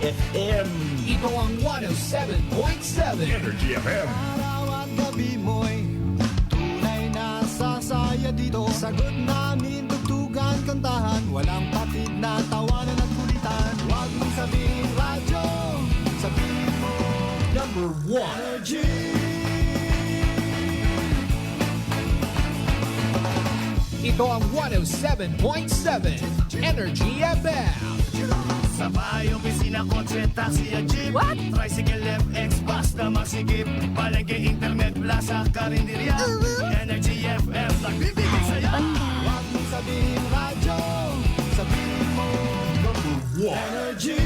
FM. Ito ang 107.7 Energy FM. Araw at gabi mo'y tunay na sasaya dito. Sagot namin, tugtugan, kantahan. Walang patid na tawanan at kulitan. Huwag mong sabihin radyo, sabihin mo number 1. Energy. Ito ang 107.7 Energy FM. Sa bahay, opisina, kotse, taxi at jeep. What? Tricycle, FX, basta masikip. Palengke, internet, plaza, karinderya. Energy FM, nagbibigay saya. Huwag mong sabihin radyo, sabihin mo number 1. Energy.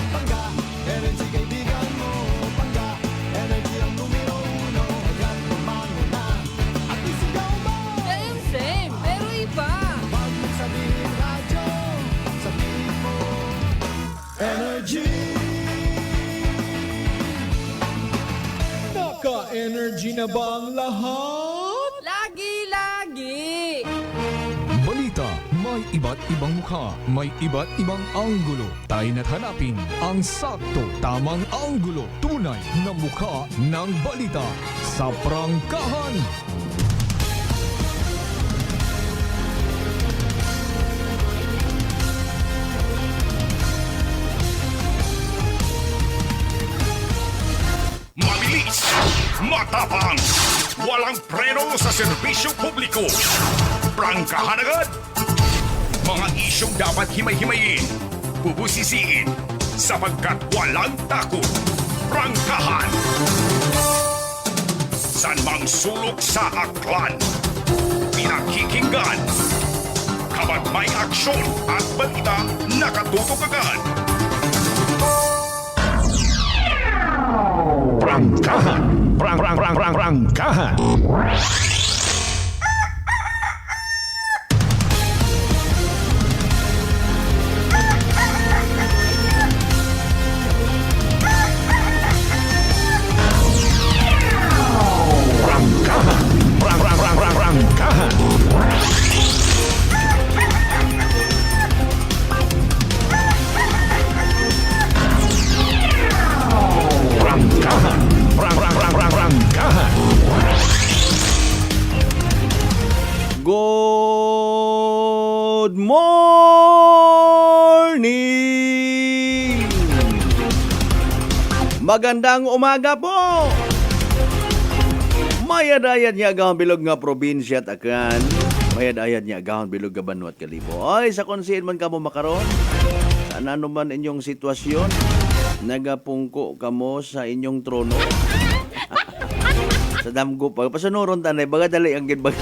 Pangga, energy kaibigan mo. Pangga, energy ang numero 1. Agad tumango na at isigaw mo. Same, pero iba. Huwag mong sabihin radyo, sabihin mo energy. Naka-energy na ba ang lahat? Lagi-lagi. Balita, may iba't ibang mukha, may iba't ibang anggulo. Tayo na't hanapin ang sakto, tamang anggulo, tunay na mukha ng balita sa prangkahan. Mabilis, matapang, walang preno sa serbisyo publiko. Prangkahan agad. Mga isyong dapat himay-himayin, bubusisiin, sapagkat walang takot. Prangkahan. San mang sulok sa aklan, pinakikinggan. Kapag may aksyon at balita, nakatutok agad. Prangkahan. Prangkahan. Prangkahan. Prangkahan. Good morning! Magandang umaga po! Mayadayad niya agahon bilog nga probinsya at akan. Mayadayad niya agahon bilog nga Banwa at Kalibo. Ay, sa konsiin man ka mo makaroon. Saan ano man inyong sitwasyon, nagapungko ka mo sa inyong trono. Sa damgo pa. Pasunuron tanay, baga dali ang ginbag.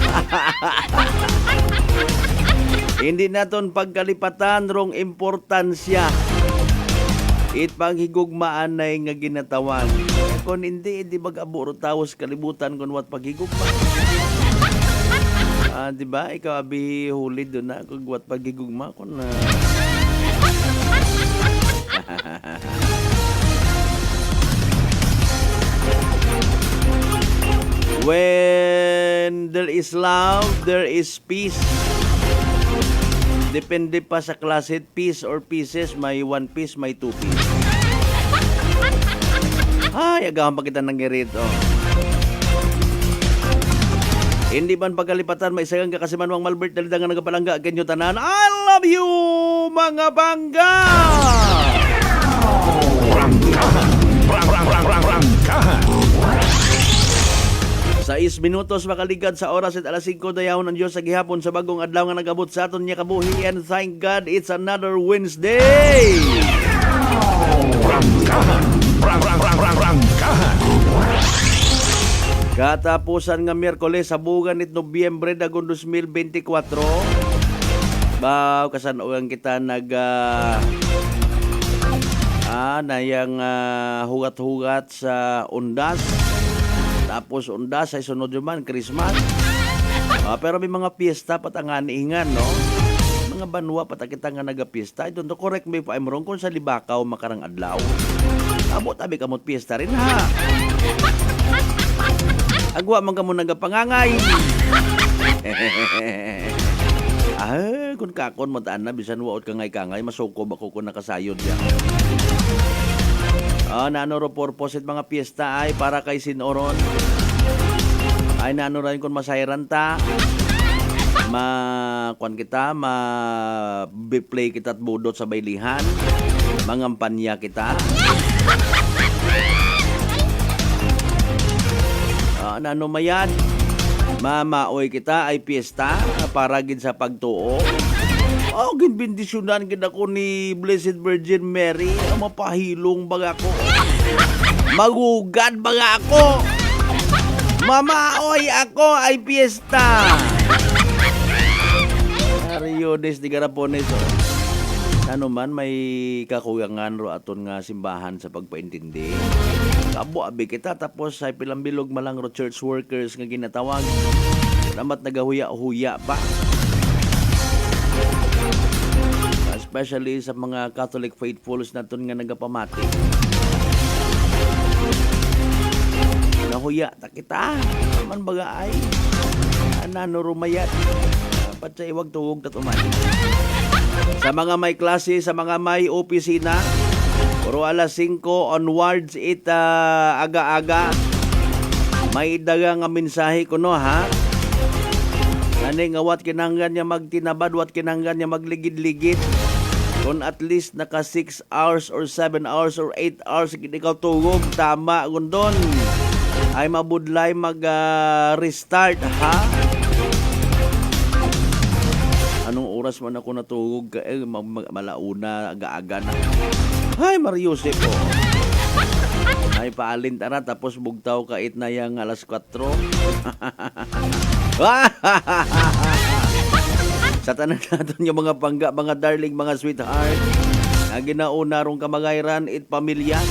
Hindi naton pagkalipatan rong importansya. It panghigugmaan na nga ginatawan. Kung hindi mag-aburo tawas kalibutan kung wat paghigugma. Diba? Ikaw abi huli doon na kung wat paghigugma ko na. When there is love, there is peace. Depende pa sa klase, piece or pieces, may 1 piece, may 2 piece. Ay, agahan pa kita ng girito. Hindi man pagkalipatan, may isagang kakasimanwang Malbert dalidan nga nagapalangga ganyo tanan. I love you, mga bangga! Prangkahan. 6 minutos makaligad sa oras at alas 5 dayahon ang Diyos sa gihapon sa bagong adlaw nga nagabot sa aton niya kabuhi, and thank God it's another Wednesday. Prangkahan. Katapusan nga Miyerkules sa bugan nit Nobyembre dagon 2024. Baw kasanugan kita nayang hugat-hugat sa undas. Tapos undas ay sunod man Christmas. Pero may mga piyesta patanganiingan, no? Mga banwa patakita nga nagapiyesta. Don't correct me if I'm wrong kung sa Libakaw makarang adlaw. Abot abi kamot piyesta rin ha. Agwa man kamo nagapangangay. Kung kakon mataan na, bisan waot kangay-kangay, masukob ako kung nakasayod yan. Nanoro purpose it mga piyesta ay para kay sinoron. Ay nanoro rin kung masayran ta. Kwan kita, ma-play kita at budot sa baylihan. Mangampanya kita. Nano mayan. Mamaoy kita ay piyesta para gid sa pagtuo. Gid bendisyonan gid ako ni Blessed Virgin Mary. Mapahilong baga ako. Magugad baga ako. Mamaoy ako ay piyesta. Rio des de Garapones. Ano man may kakuyangan ro aton nga simbahan sa pagpaintindi. Kabo abi kita tapos ay pilambilog malang ro church workers nga ginatawag. Damat nagahuya-huya pa. Especially sa mga Catholic faithfuls naton nga nagapamati. Nahuya ta kita. Man baga ay anano rumayat. Dapat sa iwag tuwog tatuman. Sa mga may klase, sa mga may opisina, puro alas 5 onwards aga-aga. May daga nga mensahe kuno ha. Ani nga wat kinahanglan niya magtinabad, wat kinahanglan niya magligid-ligid. Kung at least naka 6 hours or 7 hours or 8 hours gid ikaw tugog, tama gundon. Ay mabudlay mag-restart ha. Anong oras man ako natugog malauna aga-aga na. Ay Mariusip po. Ay paalin tara tapos bugtaw kait na yang alas 4. Sa tanan natin yung mga pangga, mga darling, mga sweetheart na ginauna rong kamagayran it pamilya.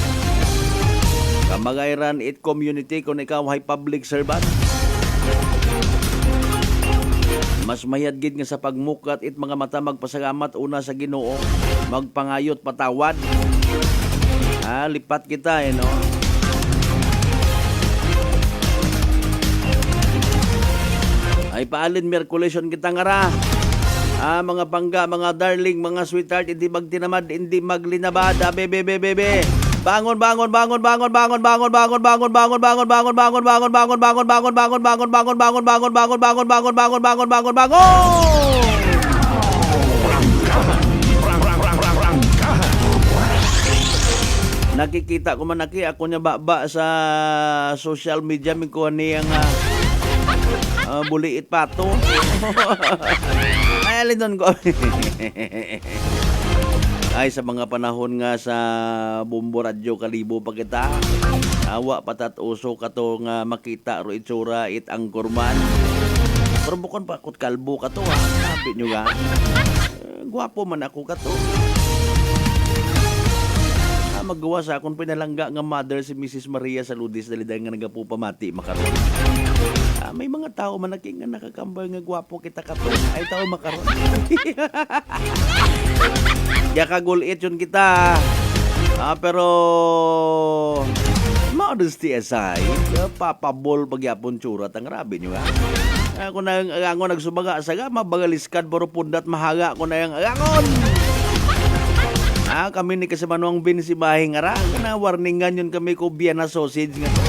Kamagayran it community kung ikaw ay public servant. Mas mayadgid nga sa pagmukat it mga mata magpasalamat una sa Ginoo, magpangayot patawad. Lipat kita no. Ay paalin Merkulation kita ngara. Mga pangga, mga darling, mga sweetheart, hindi magtinamad, hindi maglinabad. Bebe. Bangon. Nakikita ko man ako niya ba sa social media mi ko niyang buliit pato. Ay alindon ko. Ay sa mga panahon nga sa Bumbo Radyo Kalibo pa kita. Awa patat uso kato nga makita ro itsura it angkorman. Pero bukon pa akot kalbo kato ha. Sabi nyo nga. Gwapo man ako kato. Magawa sa akong pinalangga nga mother si Mrs. Maria Saludis daliday nga nagapupamati makaron. May mga tao man nga nakakambal nga gwapo kita kato. Ay tao makaron. Ya kagulit yun kita. Pero modesty aside, papabol pagyapon tsurat ang rabi nyo nga. Ako na ang agangon nagsubaga saga mabagaliskad boro pundat mahaga ko na yung agangon. Kami ni Kasamanuang Bin si Bahing Ara. Na warningan yun kami ko Vienna sausage nga to.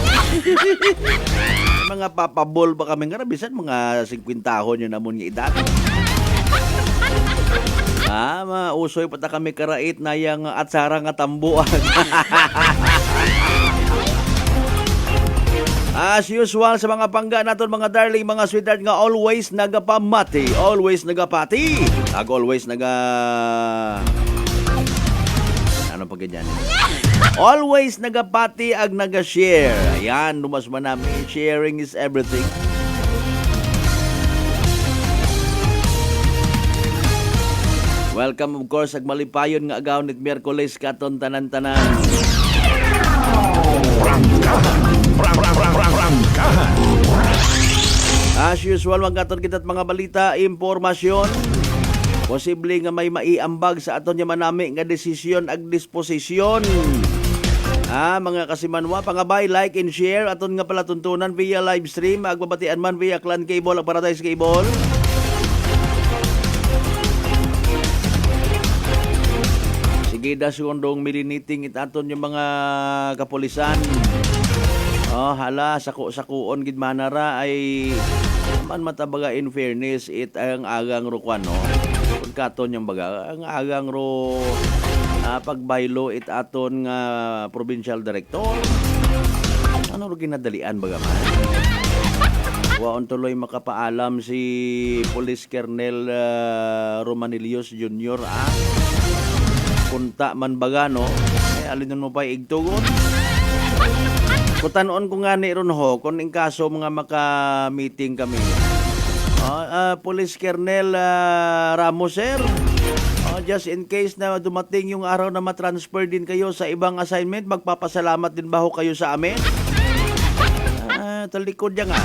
Mga papabol pa kami nga bisan mga 50 tahon yun namon nga edad. Mausoy pata kami karait na yang atsara nga tambuan. As usual sa mga pangga naton mga darling, mga sweetheart nga always nagapamati. Always nagapati. Always ano pa ganyan? Always nagapati ag naga-share. Ayan, lumas man namin. Sharing is everything. Welcome of course ag malipayon nga agaw nit Miyerkules katon tanan-tanan. Rangkahan. As usual, magkaton kita't mga balita, impormasyon. Posible nga may maiambag sa aton yaman nami nga desisyon ag disposisyon. Mga kasimanwa, pangabay, like and share aton nga pala tuntunan via live stream, agbabatian man via Clan Cable ag Paradise Cable. Ida segundong miliniting itaton yung mga kapulisan. Hala, sakuon gid manara ay man matabaga in fairness ang agang ro kwan no. Kung katon yung baga ang agang ro pagbaylo aton nga provincial director. Ano ro ginadalian baga man? Waon tuloy makapaalam si Police Colonel Romanilios Jr. Kunta man baga no. Ay alin mo pa igtugon. Kutanon ko nga ni ron ho, kung in kaso mga maka-meeting kami. Police Colonel Ramos, sir. Just in case na dumating yung araw na matransfer din kayo sa ibang assignment, magpapasalamat din ba ho kayo sa amin? Talikod niya nga.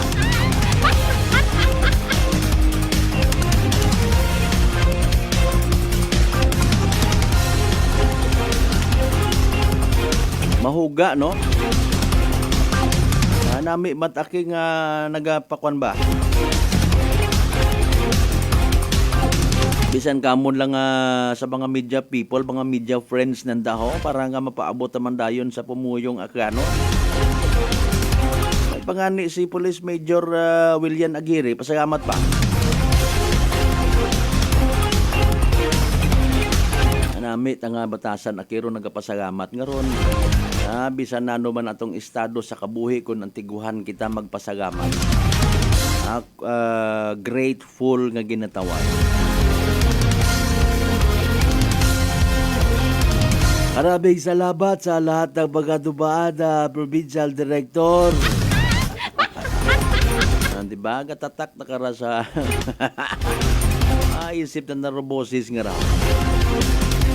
Mahuga, no? Nami mataking nagapakwan ba? Bisan kamon lang sa mga media people, mga media friends nandaho para nga mapaabot naman dayon sa pumuyong akano. Ay pangani si Police Major William Aguirre, pasalamat pa. Nami nga batasan akiro nagapasalamat ngaron. Bisan na man atong estado sa kabuhi kung antiguhan kita magpasagaman. Grateful nga ginatawan. Maraming salamat sa lahat ng mga dumaan na provincial director. Diba? Gatatak na kara sa isip na narobosis nga raw.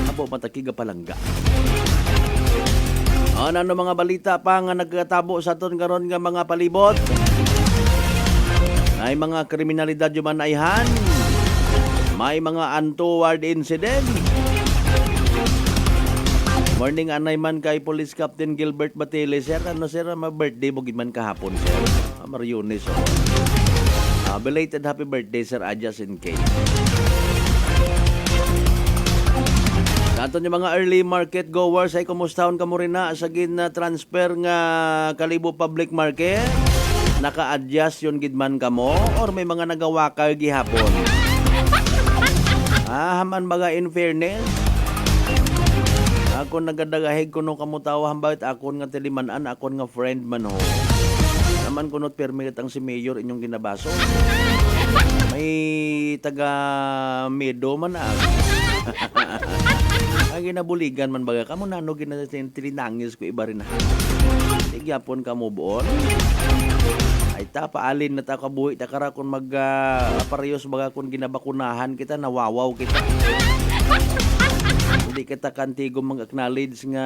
Abo matakiga palangga. Ano mga balita pa nga nagkatabo sa aton karon nga mga palibot? May mga kriminalidad yung manayhan. May mga untoward incident. Morning anay man kay Police Captain Gilbert Batile, sir. Ano sir, birthday mo gid man kahapon, sir. Mariones. Belated happy birthday, sir, just in case. Aton yung mga early market goers ay kumustahon ka mo rin na sa transfer nga Kalibo Public Market? Naka-adjust yun gidman ka mo? Or may mga nagawa ka gihapon? Haman baga in fairness? Ako nagadagahig ko nung kamutaw hambawit akon nga tilimanan, akon nga friend man ho. Naman kunot permit ang si Mayor inyong ginabaso. May taga Medo man Ang ginabuligan man baga kamo nano ginatinangis ko iba rin na. Tigyapon ka mo buon. Ay ta paalin na ta kabuhi ta kara kun mag parehos baga kun ginabakunahan kita nawawaw kita. Hindi kita kantigo mag-acknowledge nga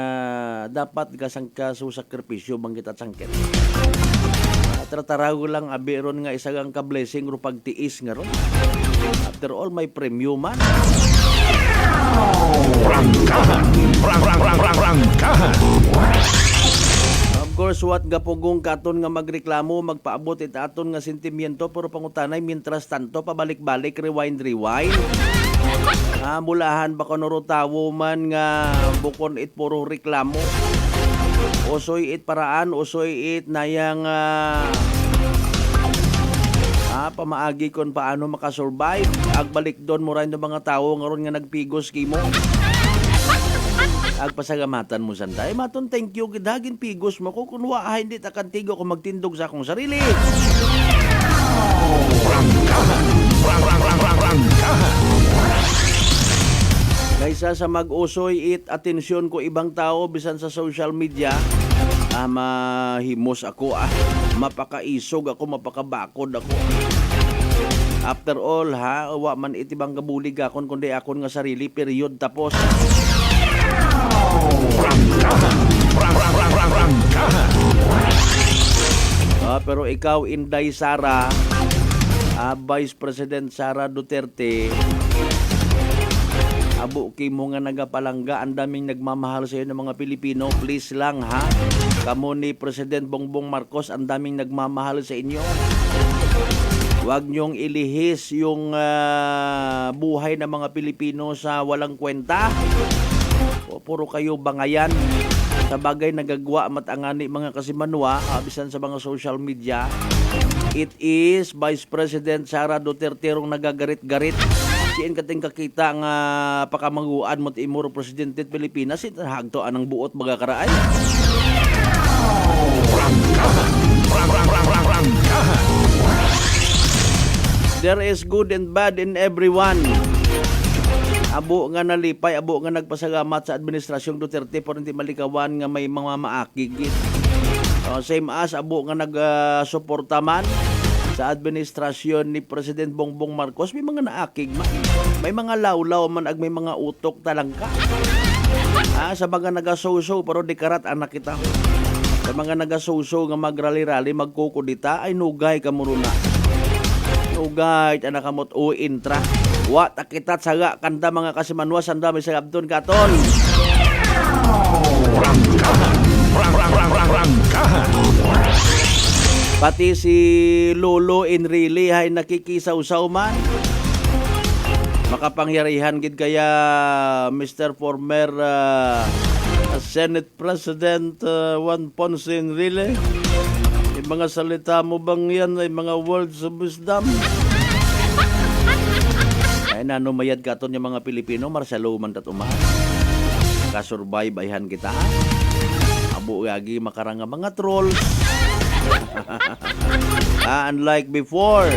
dapat kasang kasusakripisyo bang kita sangkit. Tratarago lang abiron nga isagang ka-blessing ro pagtiis nga ron. After all may premium man. Rangkahan. Rangkahan. Of course, what gapugong katon nga magreklamo, magpaabot itaton nga sentimiento, pero pangutanay, mientras tanto, pabalik-balik, rewind. Mulahan ba kanuro tawo man nga bukon it puro reklamo. Usoy it paraan, usoy it nayang pamaagi kon paano makasurvive. Agbalik doon mo rin ng mga tao ngaron nga nagpigos kimo. Agpasagamatan mo sanday. Maton thank you gidagin pigos mo ko kunwa hindi ta kantigo ko magtindog sa akong sarili. Rangkahan. Rangkahan. Kaysa sa mag-usoy it atensyon ko ibang tao bisan sa social media, mahimos ako mapakaisog ako, mapakabakod ako. After all wa man itibang gabulig akon kundi akon nga sarili period tapos. Rangkahan. Rangkahan. Pero ikaw Inday Sara, Vice President Sara Duterte, abo mo nga nagapalangga, ang daming nagmamahal sa iyo ng mga Pilipino. Please lang kamo ni President Bongbong Marcos, ang daming nagmamahal sa inyo. Huwag niyong ilihis yung buhay ng mga Pilipino sa walang kwenta. puro kayo bangayan. Sa bagay nagagwa matangani mga kasimanwa, bisan sa mga social media. It is Vice President Sara Duterte rong nagagarit-garit. Siyan kating kakita nga pakamanguan mo imuro Presidente Pilipinas, hagto anang buot baga karaay. There is good and bad in everyone. Abo nga nalipay, abo nga nagpasalamat sa administrasyong Duterte pero hindi malikawan nga may mga maakigit. Same as abo nga nagsuporta man sa administrasyon ni President Bongbong Marcos, may mga naakig man. May mga lawlaw man ag may mga utok talangka. Sa mga nagasoso pero di karat anak kita. Sa mga nagasoso nga magrali-rali magkukudita ay nugay ka muna. Nugay anak kamot o intra. Wa takitat saga kanta mga kasimanwa sanda may sagabton katon. Pati si Lolo Enrile ay nakikisaw-saw man. Makapangyarihan gid kaya Mr. Former Senate President Juan Ponce Enrile. Yung mga salita mo bang yan ay mga words of wisdom? Ay nanumayad katon yung mga Pilipino, Marcelo man tatuman. Kasurvive ayhan kita. Abo yagi makaranga mga trolls. Unlike before.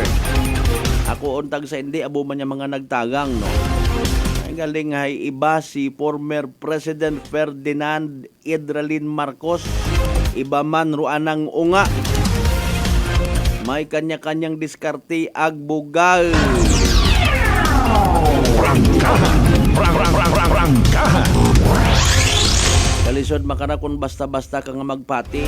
Ako untag sa hindi, abo man yung mga nagtagang, no? Ay galing ay iba si former President Ferdinand Edralin Marcos. Iba man ruanang unga. May kanya-kanyang diskarte ag bugal. Kalisod makana kung basta-basta ka nga magpati.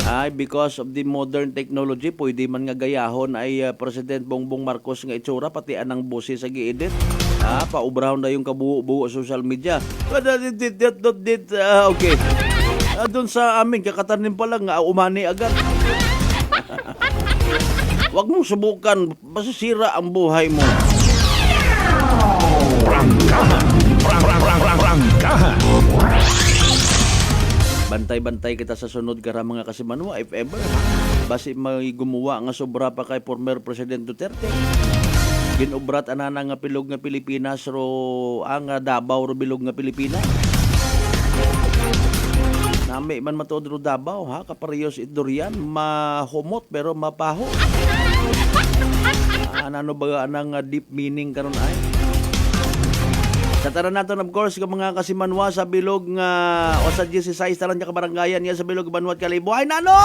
Ay because of the modern technology, pwede man nga gayahon ay President Bongbong Marcos nga itsura pati anang boses sa gi-edit. Paubrahon na yung kabuo-buo social media. Okay. Doon sa amin kakatanim pa lang umani agad. Wag mong subukan, masisira ang buhay mo. Bantay-bantay kita sa sunod kara mga kasimanwa if ever. Basi may gumawa nga sobra pa kay former President Duterte. Ginubrat anana nga pilog nga Pilipinas ro ang Davao ro bilog nga Pilipinas. Nami man matuod ro Davao kaparehas Durian mahumot pero mapaho. Ano ba anang deep meaning karon ay? Tataran natin of course ng mga kasimanwa sa bilog nga o sa 16 taran niya kabarangayan niya sa bilog Banwat Kalibo. Ay nano!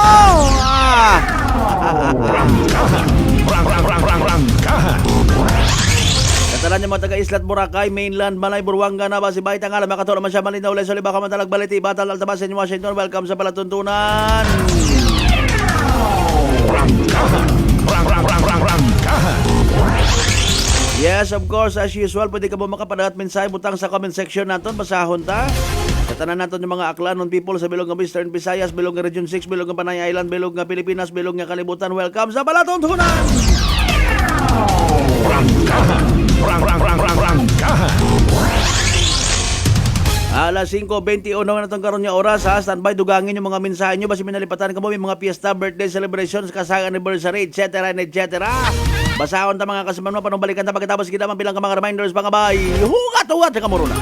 Tataran niya mga taga-Islat Boracay, Mainland, Malay, Buruanga na ba si Baitang Alam, makatulong man siya malinaw ulit sa liba ka matalag baliti, Batal, Altabasin, Washington. Welcome sa Palatuntunan. Yes, of course, as usual, pwede ka ba makapadagat mensahe butang sa comment section natin, basahon ta. Katanan natin yung mga Aklanon people sa bilog ng Eastern Visayas, bilog ng Region 6, bilog ng Panay Island, bilog ng Pilipinas, bilog ng Kalibutan. Welcome sa Palatuntunan! Alas 5:21 na itong karon niya oras ha. Standby, dugangin yung mga mensahe nyo. Basi minalipatan ka mo, may mga fiesta, birthday celebrations, kasang anniversary, etc. etc. Basahon ta mga kasimanwa, panumbalikan ta pagkatapos kita bilang ka mga reminders, mga bay. Hugat-hugat sa kamuruna.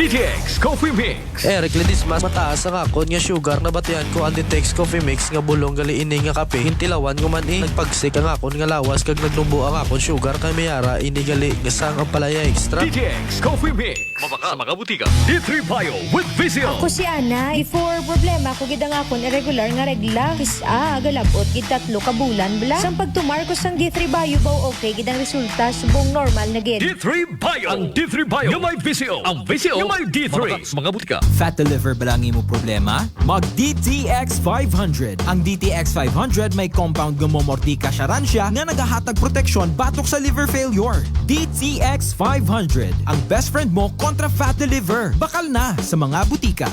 DTX Coffee Mix. Eric Ledismas, mataas ang akon nga sugar na batian ko ang DTX Coffee Mix nga bulong gali ini nga kape. Hintilawan ko man nagpagsik ang akon nga lawas kag nagnumbo ang akon sugar kay mayara ini gali nga sang ang palaya extra. DTX Coffee Mix. Mabaka mga butika. D3 Bio with Vizio. Ako si Ana, before problema ko gid ang akon irregular nga regla. Agalabot gid 3 ka bulan bla. Sang pagtumar ko sang D3 Bio baw okay gid ang resulta subong normal na gid. D3 Bio. Ang D3 Bio. Yung may Vizio. Ang Vizio. Yung may D3. Mga butika. Fat to liver ba lang mo problema? Mag DTX 500. Ang DTX 500 may compound gumomortika siya nga nagahatag proteksyon batok sa liver failure. DTX 500. Ang best friend mo kontra fat to liver. Bakal na sa mga butika.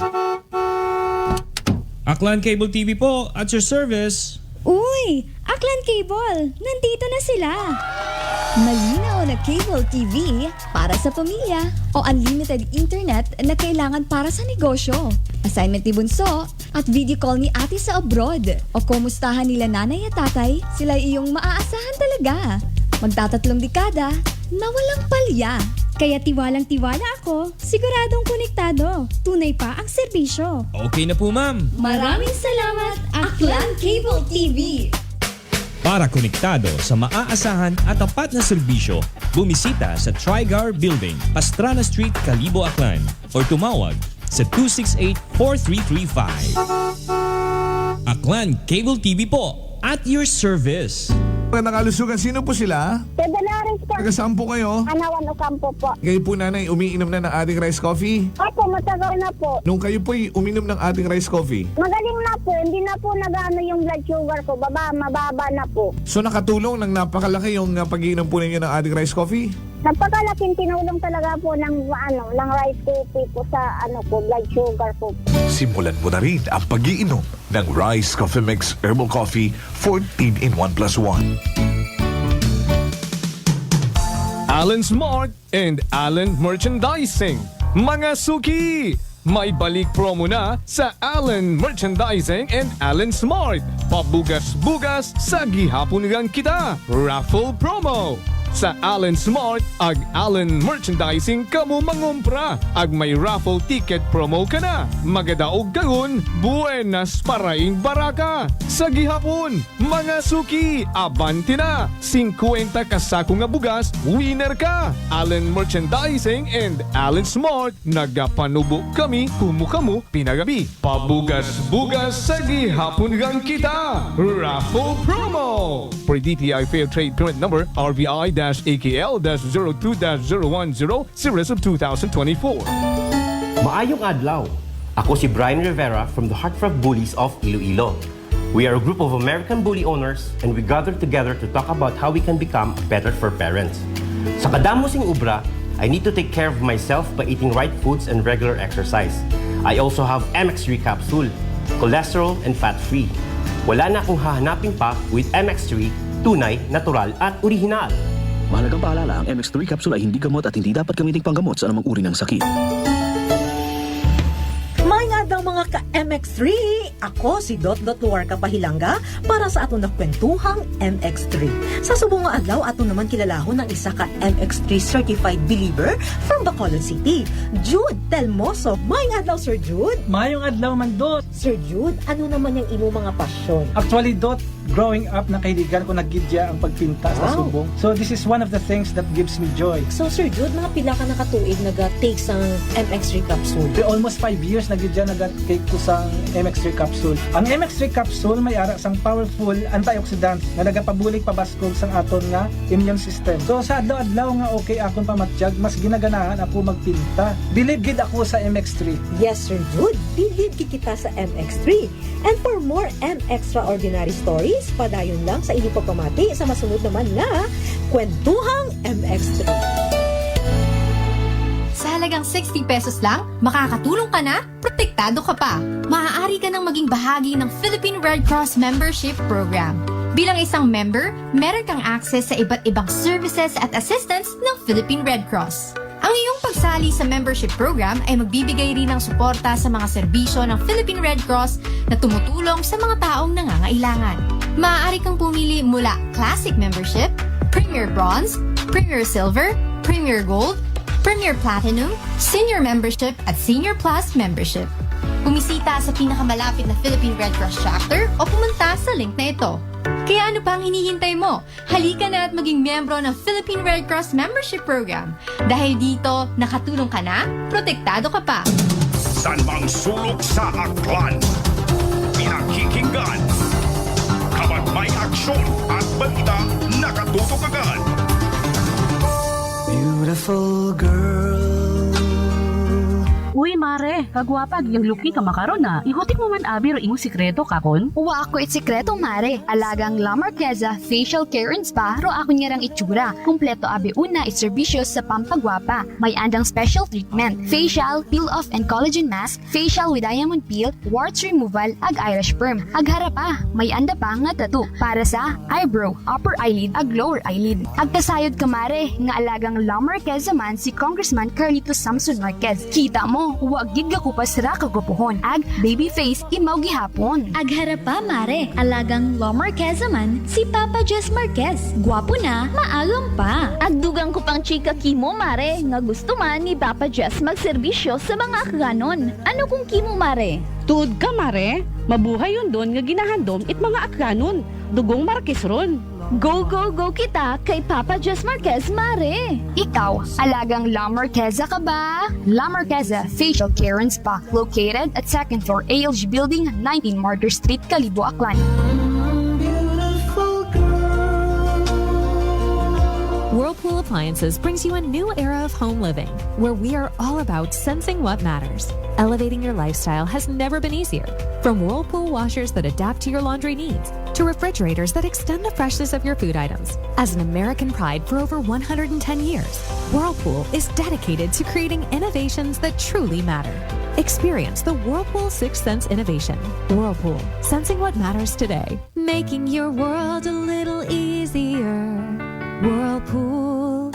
Aklan Cable TV po, at your service. Uy, Aklan Cable, nandito na sila. Malinaw na cable TV para sa pamilya o unlimited internet na kailangan para sa negosyo. Assignment ni Bunso at video call ni ate sa abroad o kumustahan nila nanay at tatay, sila iyong maaasahan talaga. Magtatatlong dekada na walang palya. Kaya tiwalang-tiwala ako, siguradong konektado. Tunay pa ang serbisyo. Okay na po, ma'am. Maraming salamat, Aklan Cable TV! Para konektado sa maaasahan at tapat na serbisyo, bumisita sa Trigar Building, Pastrana Street, Calibo, Aklan or tumawag sa 268-4335. Aklan Cable TV po, at your service. Magandang kalusugan, sino po sila? Dolores po. Taga saan po kayo? Anawan Ocampo po. Kayo po nanay, umiinom na ng ating rice coffee? Opo, matagal na po. Nung kayo po'y uminom ng ating rice coffee, Magaling na po. Hindi na po nag-ano yung blood sugar ko. Mababa na po. so nakatulong ng napakalaki yung pag-iinom po ninyo ng ating rice coffee? Napakalaking tinulong talaga po ng rice coffee po sa blood sugar ko. Simulan mo na rin ang pag-iinom ng Rice Coffee Mix Herbal Coffee 14 in 1 plus 1. Allen Smart and Allen Merchandising. Mga suki! May balik promo na sa Allen Merchandising and Allen Smart. Pabugas-bugas sa gihapunugan kita. Raffle promo. Sa Allen Smart, ag Allen Merchandising kamo mangumpra. Ag may raffle ticket promo ka na. Magadaog kagun, buenas paraing baraka. Sa gihapon, mga suki, abanti na. 50 kasako nga bugas, winner ka. Allen Merchandising and Allen Smart, nagapanubo kami kumukamu pinagabi. Pabugas-bugas sa gihapon gang kita. Raffle promo. For DTI Fair Trade Permit Number RBI-AKL-02-02-010 Series of 2024. Maayong adlaw. Ako si Brian Rivera from the Heartthrob Bullies of Iloilo. We are a group of American bully owners and we gather together to talk about how we can become better for parents. Sa kadamosing ubra, I need to take care of myself by eating right foods and regular exercise. I also have MX3 capsule, cholesterol and fat-free. Wala na akong hahanapin pa with MX3, tunay, natural at original. Mahalagang paalala, ang MX3 capsule ay hindi gamot at hindi dapat gamiting panggamot sa anumang uri ng sakit. Mga daw mga ka-MX3, ako si Dot Luarca Pahilanga para sa atong nakwentuhang MX3. Sa subong nga adlaw, ato naman kilalahon ng isa ka MX3 certified believer from Bacolod City, Jude Telmoso. Mayong adlaw, Sir Jude. Mayong adlaw man, Dot. Sir Jude, ano naman yung imo mga pasyon? Actually, Dot, growing up, nakahiligan ko naggidya ang pagpinta sa subong. So this is one of the things that gives me joy. So Sir Jude, mga pila ka nakatuig nag-take sang MX3 capsule? Almost 5 years naggidya nag-take ko sang MX3 capsule. Ang MX3 capsule may ara sang powerful antioxidant na nagapabulig pabaskog sang aton nga immune system. So sa adlaw-adlaw nga okay akon pamatiyag, mas ginaganahan ako magpinta. Believe gid ako sa MX3. Yes, Sir Jude, believe gid kita sa MX3. And for more extraordinary stories, padayon lang sa inyong pagpamati sa masunod naman na Kwentuhang MX3. Sa halagang 60 pesos lang, makakatulong ka na, protektado ka pa. Maaari ka nang maging bahagi ng Philippine Red Cross Membership Program. Bilang isang member, meron kang access sa iba't ibang services at assistance ng Philippine Red Cross. Ang iyong pagsali sa membership program ay magbibigay rin ng suporta sa mga serbisyo ng Philippine Red Cross na tumutulong sa mga taong nangangailangan. Maaari kang pumili mula Classic Membership, Premier Bronze, Premier Silver, Premier Gold, Premier Platinum, Senior Membership at Senior Plus Membership. Bumisita sa pinakamalapit na Philippine Red Cross chapter o pumunta sa link na ito. Kaya ano pang hinihintay mo? Halika na at maging miyembro ng Philippine Red Cross Membership Program. Dahil dito, nakatulong ka na, protektado ka pa. San mang sulok sa Aklan? Pinakikinggan. Kapag may aksyon at balita, nakatutok agad. Beautiful girl. Uy, mare, kagwapag, yung luki ka makaron na. Ihutik mo man abi ro imong sikreto kakon. Uwa ako sikreto, mare. Alagang La Marqueza Facial Care and Spa ro ako niyarang itsura. Kumpleto abi una iserbisyo sa pampagwapa. May andang special treatment, facial, peel-off and collagen mask, facial with diamond peel, warts removal, ag eyelash perm. Ag harapa, may anda pa nga tattoo para sa eyebrow, upper eyelid, ag lower eyelid. Ag kasayod ka, mare, nga alagang La Marqueza man si Congressman Carlito Samson Marquez. Kita mo, huwag gid ka kupas ra kagupuhon. Ag baby face imaw gihapon. Ag harapa, mare. Alagang La Marqueza man si Papa Jess Marquez. Gwapo na, maagam pa. Agdugang ko pang chika kimo, mare, nga gusto man ni Papa Jess magserbisyo sa mga akganon. Ano kung kimo, mare? Tuod ka, mare. Mabuhay yun doon nga ginahandom it mga akganon. Dugong Marquez ron. Go, go, go kita kay Papa Jess Marquez, mare. Ikaw, alagang La Marqueza ka ba? La Marqueza Facial Care and Spa, located at 2nd floor ALG Building, 19 Martyr Street, Calibo, Aklan. Whirlpool Appliances brings you a new era of home living, where we are all about sensing what matters. Elevating your lifestyle has never been easier. From Whirlpool washers that adapt to your laundry needs, to refrigerators that extend the freshness of your food items. As an American pride for over 110 years, Whirlpool is dedicated to creating innovations that truly matter. Experience the Whirlpool Sixth Sense innovation. Whirlpool, sensing what matters today. Making your world a little easier. Whirlpool.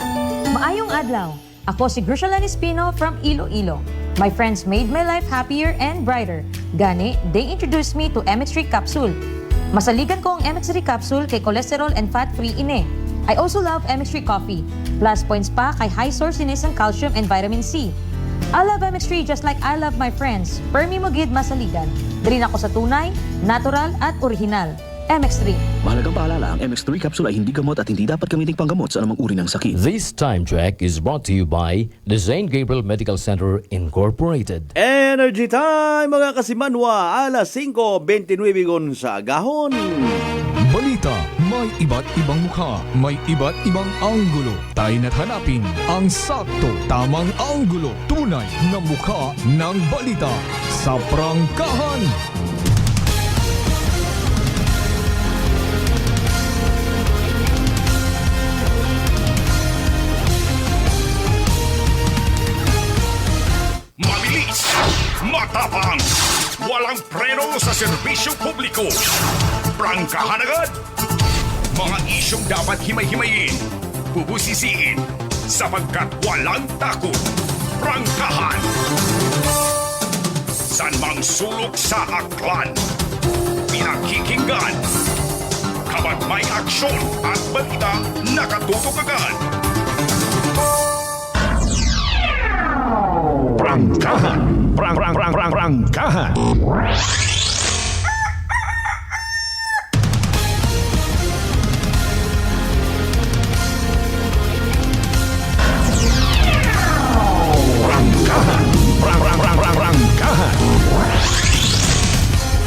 Maayong adlaw. Ako si Grishalan Espino from Iloilo. My friends made my life happier and brighter. Gani, they introduced me to MX3 Capsule. Masaligan ko ang MX3 Capsule kay cholesterol and fat-free ine. I also love MX3 Coffee. Plus points pa kay high source inis ng calcium and vitamin C. I love MX3 just like I love my friends. Permi mo gid masaligan. Dali na ako sa tunay, natural at original. MX3. Mahalagang paalala, ang MX3 capsule ay hindi gamot at hindi dapat gamiting panggamot sa anumang uri ng sakit. This time check is brought to you by the St. Gabriel Medical Center Incorporated. Energy time, mga kasimanwa, alas 5:29 sa agahon. Balita, may iba't ibang mukha, may iba't ibang anggulo. Tayo na't hanapin ang sakto, tamang anggulo, tunay na mukha ng balita sa prangkahan. Mabilis, matapang, walang preno sa serbisyo publiko. Prangkahan agad. Mga isyong dapat himay-himayin, bubusisiin, sapagkat walang takot. Prangkahan. San mang sulok sa aklan, pinakikinggan. Kapag may aksyon at balita, nakatutok agad. Prangkahan. Prangkahan. Prangkahan.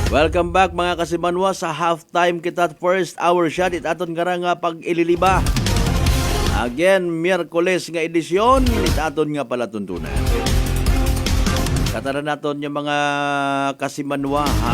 Welcome back, mga kasimanwa, sa halftime kita first hour shot. Itaton nga nga pag ililiba. Again, Miyerkules nga edisyon, itaton nga pala tuntunan. Katara naton yung mga kasimanwa, ha.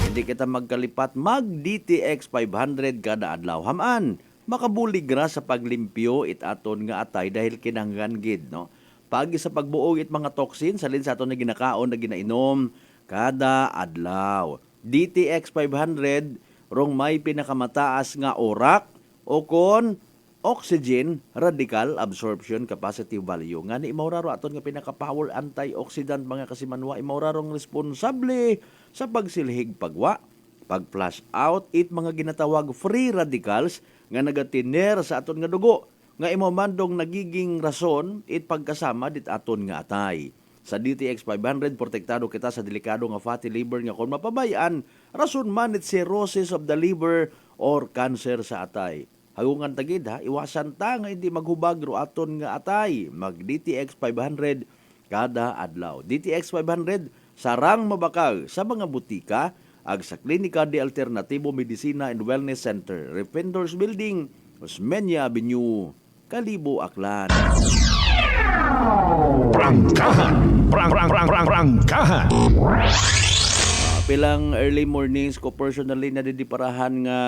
Hindi kita magkalipat, mag DTX 500 kada adlaw. Hamaan, makabulig ra sa paglimpyo itaton nga atay dahil kinanggan gid, no? Pagi sa pagbuog it mga toxin, salin sa aton na ginakaon na ginainom kada adlaw. DTX 500 rong may pinakamataas nga orak o kon oxygen radical absorption capacity value. Nga ni imauraro aton nga pinaka-power antioxidant, mga kasimanwa, imaurarong responsable sa pagsilhig pagwa, pag-flush out it mga ginatawag free radicals nga nagatiner sa aton nga dugo. Nga imamandong nagiging rason it pagkasama dit aton nga atay. Sa DTX 500, protektado kita sa delikado nga fatty liver nga kung mapabayaan, rason man it cirrhosis of the liver or cancer sa atay. Hagungan tagid, ha, iwasan ta nga hindi maghubag ro aton nga atay. Mag DTX 500 kada adlaw. DTX 500 sarang mabakal sa mga butika ag sa Klinika de Alternativo Medicina and Wellness Center, Refendors Building, Osmeña Avenue, Calibo, Aklan. Prangkahan. Prangkahan. Pilang early mornings ko personally nadidiparahan nga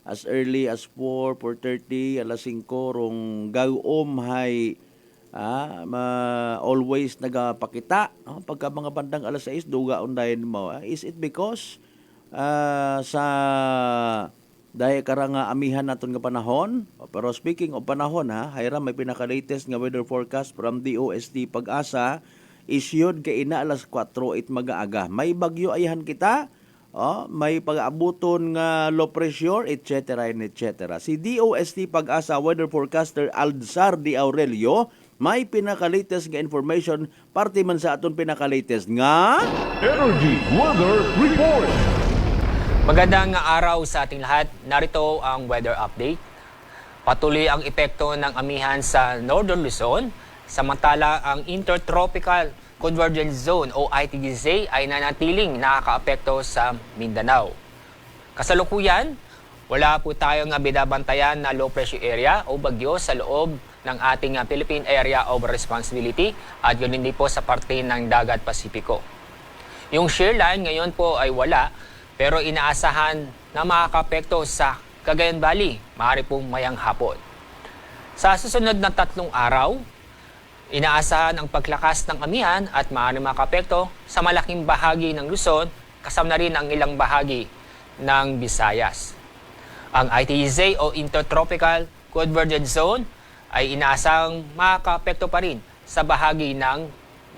as early as 4, 4:30, alas 5 rong gawom hay always nagapakita pagka mga bandang alas 6 duga undayon mo. Is it because sa dahil karang amihan naton nga panahon? Pero speaking of panahon hayra may pinaka-latest nga weather forecast from DOST Pag-asa issued kay ina alas 4 mag-aaga. May bagyo ayahan kita, may pag-abuton nga low pressure, etc. etc. Si DOST Pag-asa weather forecaster Aldzar Di Aurelio may pinaka-latest nga information parte man sa aton pinaka-latest nga Energy Weather Report. Magandang araw sa ating lahat. Narito ang weather update. Patuloy ang epekto ng amihan sa Northern Luzon, samantala ang Intertropical Convergence Zone o ITGZ ay nanatiling nakakaapekto sa Mindanao. Kasalukuyan, wala po tayong binabantayan na low pressure area o bagyo sa loob ng ating Philippine Area of Responsibility at yun hindi po sa parte ng Dagat Pasipiko. Yung shear line ngayon po ay wala, pero inaasahan na makakapekto sa Cagayan Valley, maaari pong mayang hapon. Sa susunod na 3 araw, inaasahan ang paglakas ng amihan at maaari makapekto sa malaking bahagi ng Luzon, kasama na rin ang ilang bahagi ng Visayas. Ang ITZ o Intertropical Convergence Zone ay inaasahang makakapekto pa rin sa bahagi ng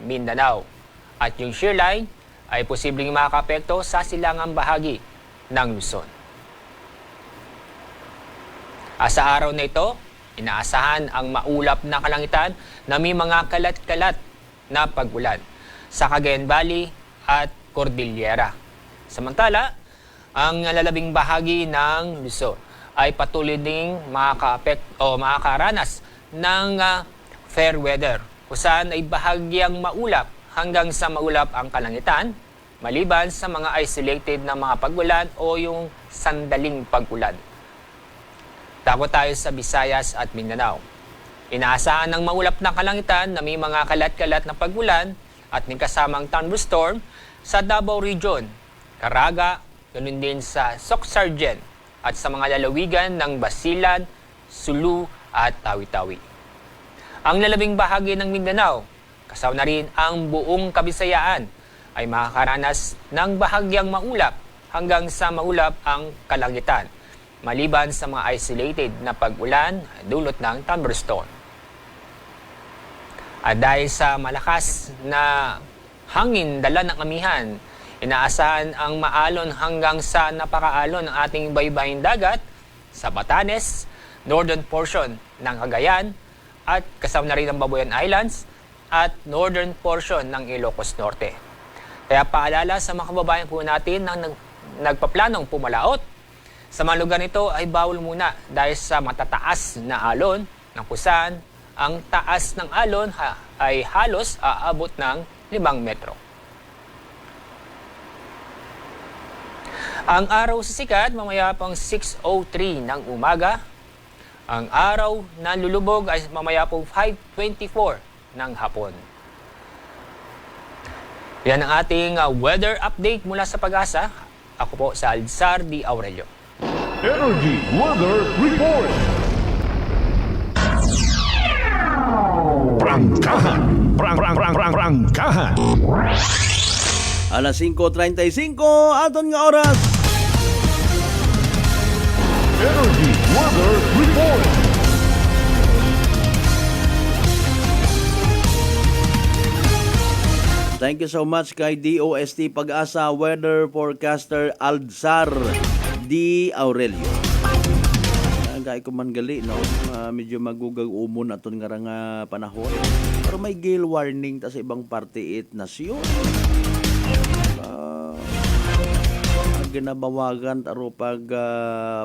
Mindanao. At yung shear line ay posibleng makakapekto sa silangang bahagi ng Luzon. Sa araw na ito, inaasahan ang maulap na kalangitan na may mga kalat-kalat na pag-ulan sa Cagayan Valley at Cordillera. Samantala, ang lalabing bahagi ng Luzon ay patuloy ding makakaranas ng fair weather, kung saan ay bahagyang maulap hanggang sa maulap ang kalangitan, maliban sa mga isolated na mga pag-ulan o yung sandaling pag-ulan. Tako tayo sa Visayas at Mindanao. Inaasahan ng maulap na kalangitan na may mga kalat-kalat na pag-ulan at may kasamang thunderstorm sa Davao Region, Caraga, ganun din sa Soc-Sargent at sa mga lalawigan ng Basilan, Sulu at Tawi-Tawi. Ang lalabing bahagi ng Mindanao, kasama na rin ang buong Kabisayaan, ay makakaranas ng bahagyang maulap hanggang sa maulap ang kalangitan, maliban sa mga isolated na pag-ulan dulot ng thunderstorm. At dahil sa malakas na hangin dala ng amihan, inaasahan ang maalon hanggang sa napakaalon ng ating baybaying dagat sa Batanes, northern portion ng Cagayan, at kasama na rin ang Babuyan Islands at northern portion ng Ilocos Norte. Kaya paalala sa mga kababayan po natin na nagpaplanong pumalaot, sa mga lugar nito ay bawal muna dahil sa matataas na alon ng kusan ang taas ng alon ay halos aabot ng 5 metro. Ang araw sa sikat mamaya pang 6:03 ng umaga. Ang araw na lulubog ay mamaya pong 5:24 ng hapon. Yan ang ating weather update mula sa Pag-asa. Ako po sa Aldzar Di Aurelio. Energy Weather Report. Prangkahan. Prangkahan. Alas 5:35 aton nga oras. Energy Weather Report. Thank you so much kay DOST Pag-asa Weather Forecaster Aldzar Di Aurelio. Gaya ko man gali, no? Medyo magugag umon aton nga nga panahon. Pero may gale warning ta sa ibang parte it nasyon. Ginabawagan taro pag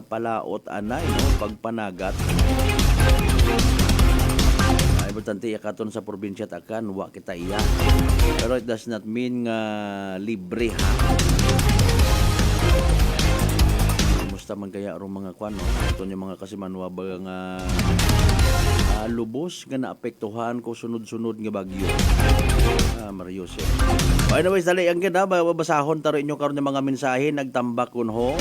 palaot anay, no? Pagpanagat. Ay importante katon sa probinsya takan wa kita iya. Pero it does not mean nga libre ha. Kumusta man kaya ro mga kwan, no? Ito yung mga kasimanwa ba nga lubos nga naapektuhan ko sunod-sunod nga bagyo. Mario Jose. Anyways, dali ang ganda, babasahon taro inyo karon ng mga mensahe nagtambak kunho.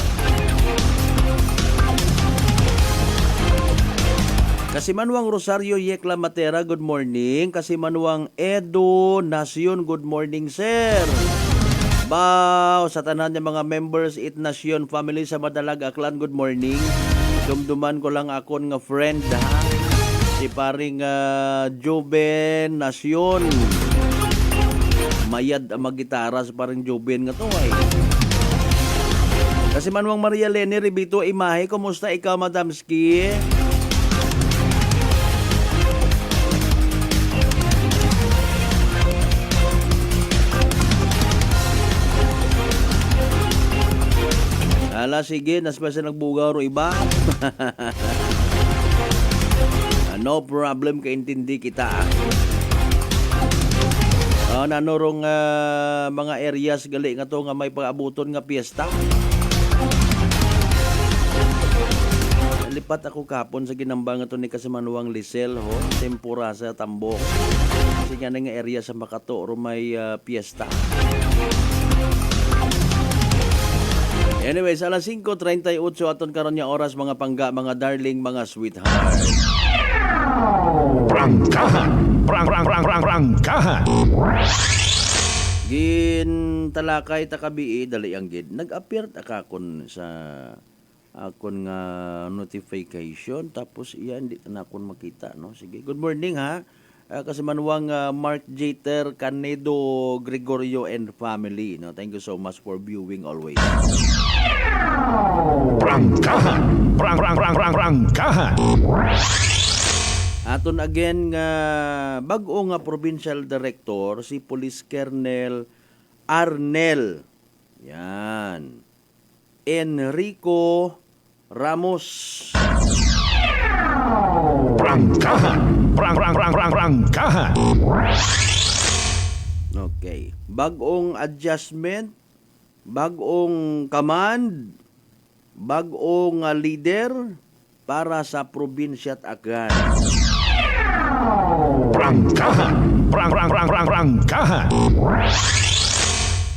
Kasimanwang Rosario Yekla Matera, good morning. Kasimanwang Edo Nasyon, good morning, sir. Bao, sa tanan ng mga members It Nasyon family sa Madalag Aklan, good morning. Dumduman ko lang akon nga friend, ha? Si paring Joben Nasyon. Mayad ang magitara sa paring Joben nga to, ay. Kasimanwang Maria Leni Ribito Imahe, kumusta ikaw, Madam Ski? Ala, sige, nasbasa nagbugaw ro iba. No problem, kaintindi kita. Nanorong mga areas gali nga to nga may pag-abuton nga piyesta. Lipat ako kapon sa ginamba nga to ni Kasimanwang Lisel, ho, tempura sa Tambok. Kasi nga nga area sa Makato ro may piyesta. Anyways, alas 5:38 aton karon nga oras, mga pangga, mga darling, mga sweetheart. Prangkahan. Gin talakay takabii dali ang gid. Nag-appear ta kakon sa akon nga notification, tapos iyan di na akon makita, no. Sige. Good morning, ha. Kasimanwang Mark Jeter Canedo Gregorio and family, no. Thank you so much for viewing always. Prangkahan. Aton again nga bag-o nga provincial director si Police Colonel Arnel. Yan. Enrico Ramos. Prangkahan. Okay. Bag-ong adjustment, bag-ong command, bag-ong leader para sa probinsya at Agan. Prangkahan.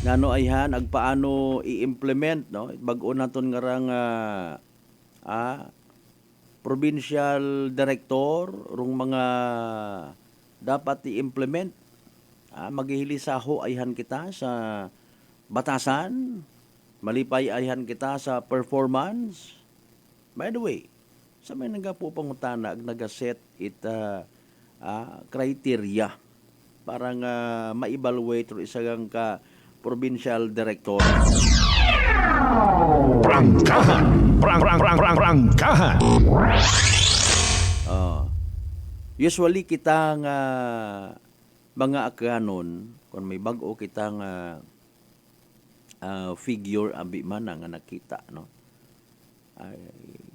Nano ayhan agpaano i-implement, no? Bag-o naton nga rang provincial director rung mga dapat i-implement. Maghihilisaho ayhan kita sa batasan, malipay ayhan kita sa performance. By the way, sa may nagapo pangutana ag nagaset it criteria para nga ma-evaluate ro isang ka provincial director. Prangkahan. Usually kita nga mga akanon kung may bag-o kita nga figure abi man nga nakita, no.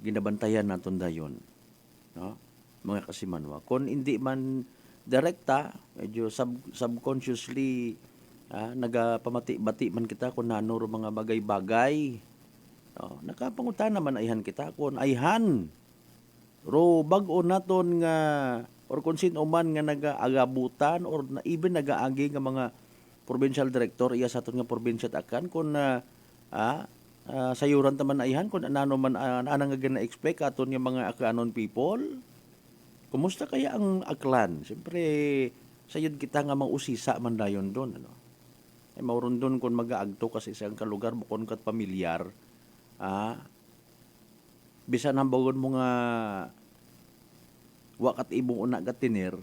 Ginabantayan naton dayon, no, mga Kasimanwa. Kung hindi man direkta, medyo subconsciously nagapamati-bati man kita kung nano mga bagay-bagay. No, nakapangutan naman ayhan kita kung ayhan ro bag-o naton nga or kung sino man nga nagaagabutan or even nagaagi nga mga provincial director iya sa aton nga probinsya at Akan kung sayuran taman ayhan kung ano man anang nga gina-expect aton nga mga Akanon people. Kumusta kaya ang Aklan? Siyempre sayod kita nga mausisa man dayon doon, ano. Ay mauron doon kung mag-aagto kasi isang kalugar bukon kat pamilyar. Bisan hambagon mo nga wakat ibong una gatinir,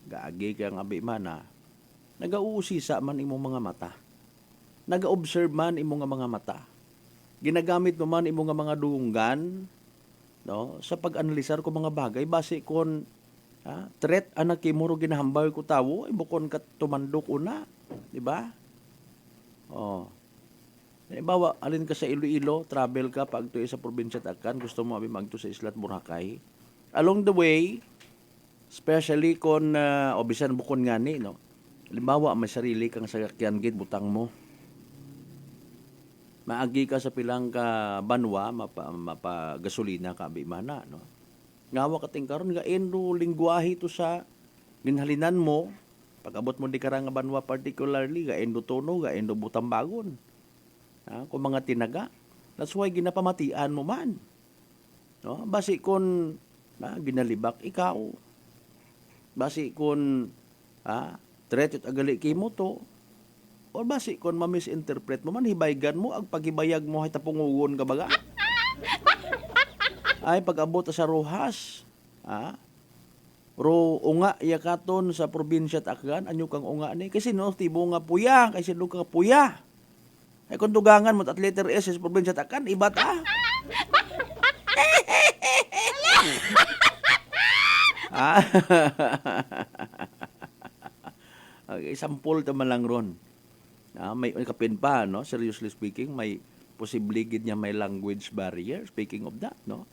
gaagi kaya nga abi mana, nagauusisa man imong mga mata. Naga-observe man imong mga mata. Ginagamit mo man imong mga dunggan, no, sa pag-analisar ko mga bagay base kon threat anak kimuro ginahambal ko tawo ibukon kat tumandok una, di ba? Halimbawa, alin ka sa Iloilo, travel ka pagto sa probinsya at Akan, gusto mo abi magto sa Islat Boracay. Along the way, especially kung bisan bukon ngani, no. Halimbawa, may sarili kang sakyan gid butang mo. Maagi ka sa pilang ka banwa, mapa gasolina ka abi mana, no. Ngawa ka ting karon nga endo lingwahe to sa ginhalinan mo Pag-abot mo di karang nga Banwa particularly, ga Endo Tono, ga Endo Butambagon. Kung mga tinaga. That's why ginapamatian mo man. No? Basi kon ginalibak ikaw. Basi kon threat at agali kimo to. O basi kon ma-misinterpret mo man, hibaygan mo, ag paghibayag mo, ay tapungugon ka baga. Ay pag-abot sa Rojas, ro unga yakaton sa probinsya at Aklan, anyo kang unga ni kasi no tibo nga puya, kasi no ka puya. Ay kung dugangan mo at letter S sa probinsya at Aklan, iba ta. Okay, sampol ta man lang ron. May kapin pa, no? Seriously speaking, may posible gid niya may language barrier. Speaking of that, no?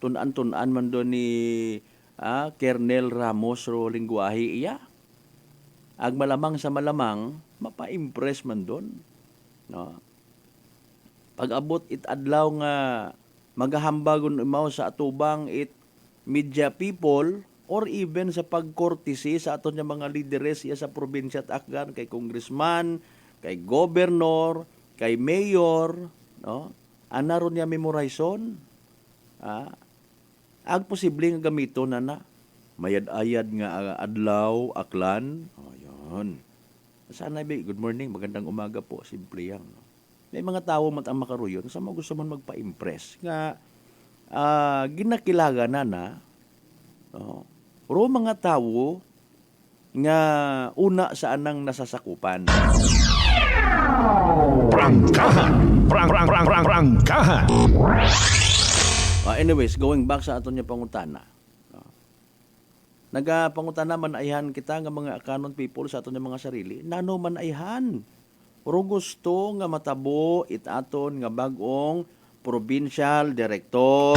Tunan man doon ni Kernel Ramos ro lingwahe iya. Ag malamang sa malamang, mapa-impress man doon. No? Pag-abot it adlaw nga magahambagon imaw sa atubang it media people or even sa pagkortisi sa aton nga mga lideres iya sa probinsya at Aklan, kay congressman, kay gobernor, kay mayor, no? Anaron niya memorizon. Ag posible nga gamito na mayad-ayad nga adlaw, Aklan. Ayun. Sana good morning, magandang umaga po, simple yan. No? May mga tao man ang makaruyon, sa mga gusto man magpa-impress. Nga, ginakilaga na, no? Pero mga tao nga una sa anang nasasakupan. Prangkahan! Prangkahan! Anyways, going back sa aton niya pangutana. Nagapangutana man ayhan kita nga mga kanon people sa aton niya mga sarili. Nano man ayhan. Pero gusto nga matabo it aton nga bagong provincial director.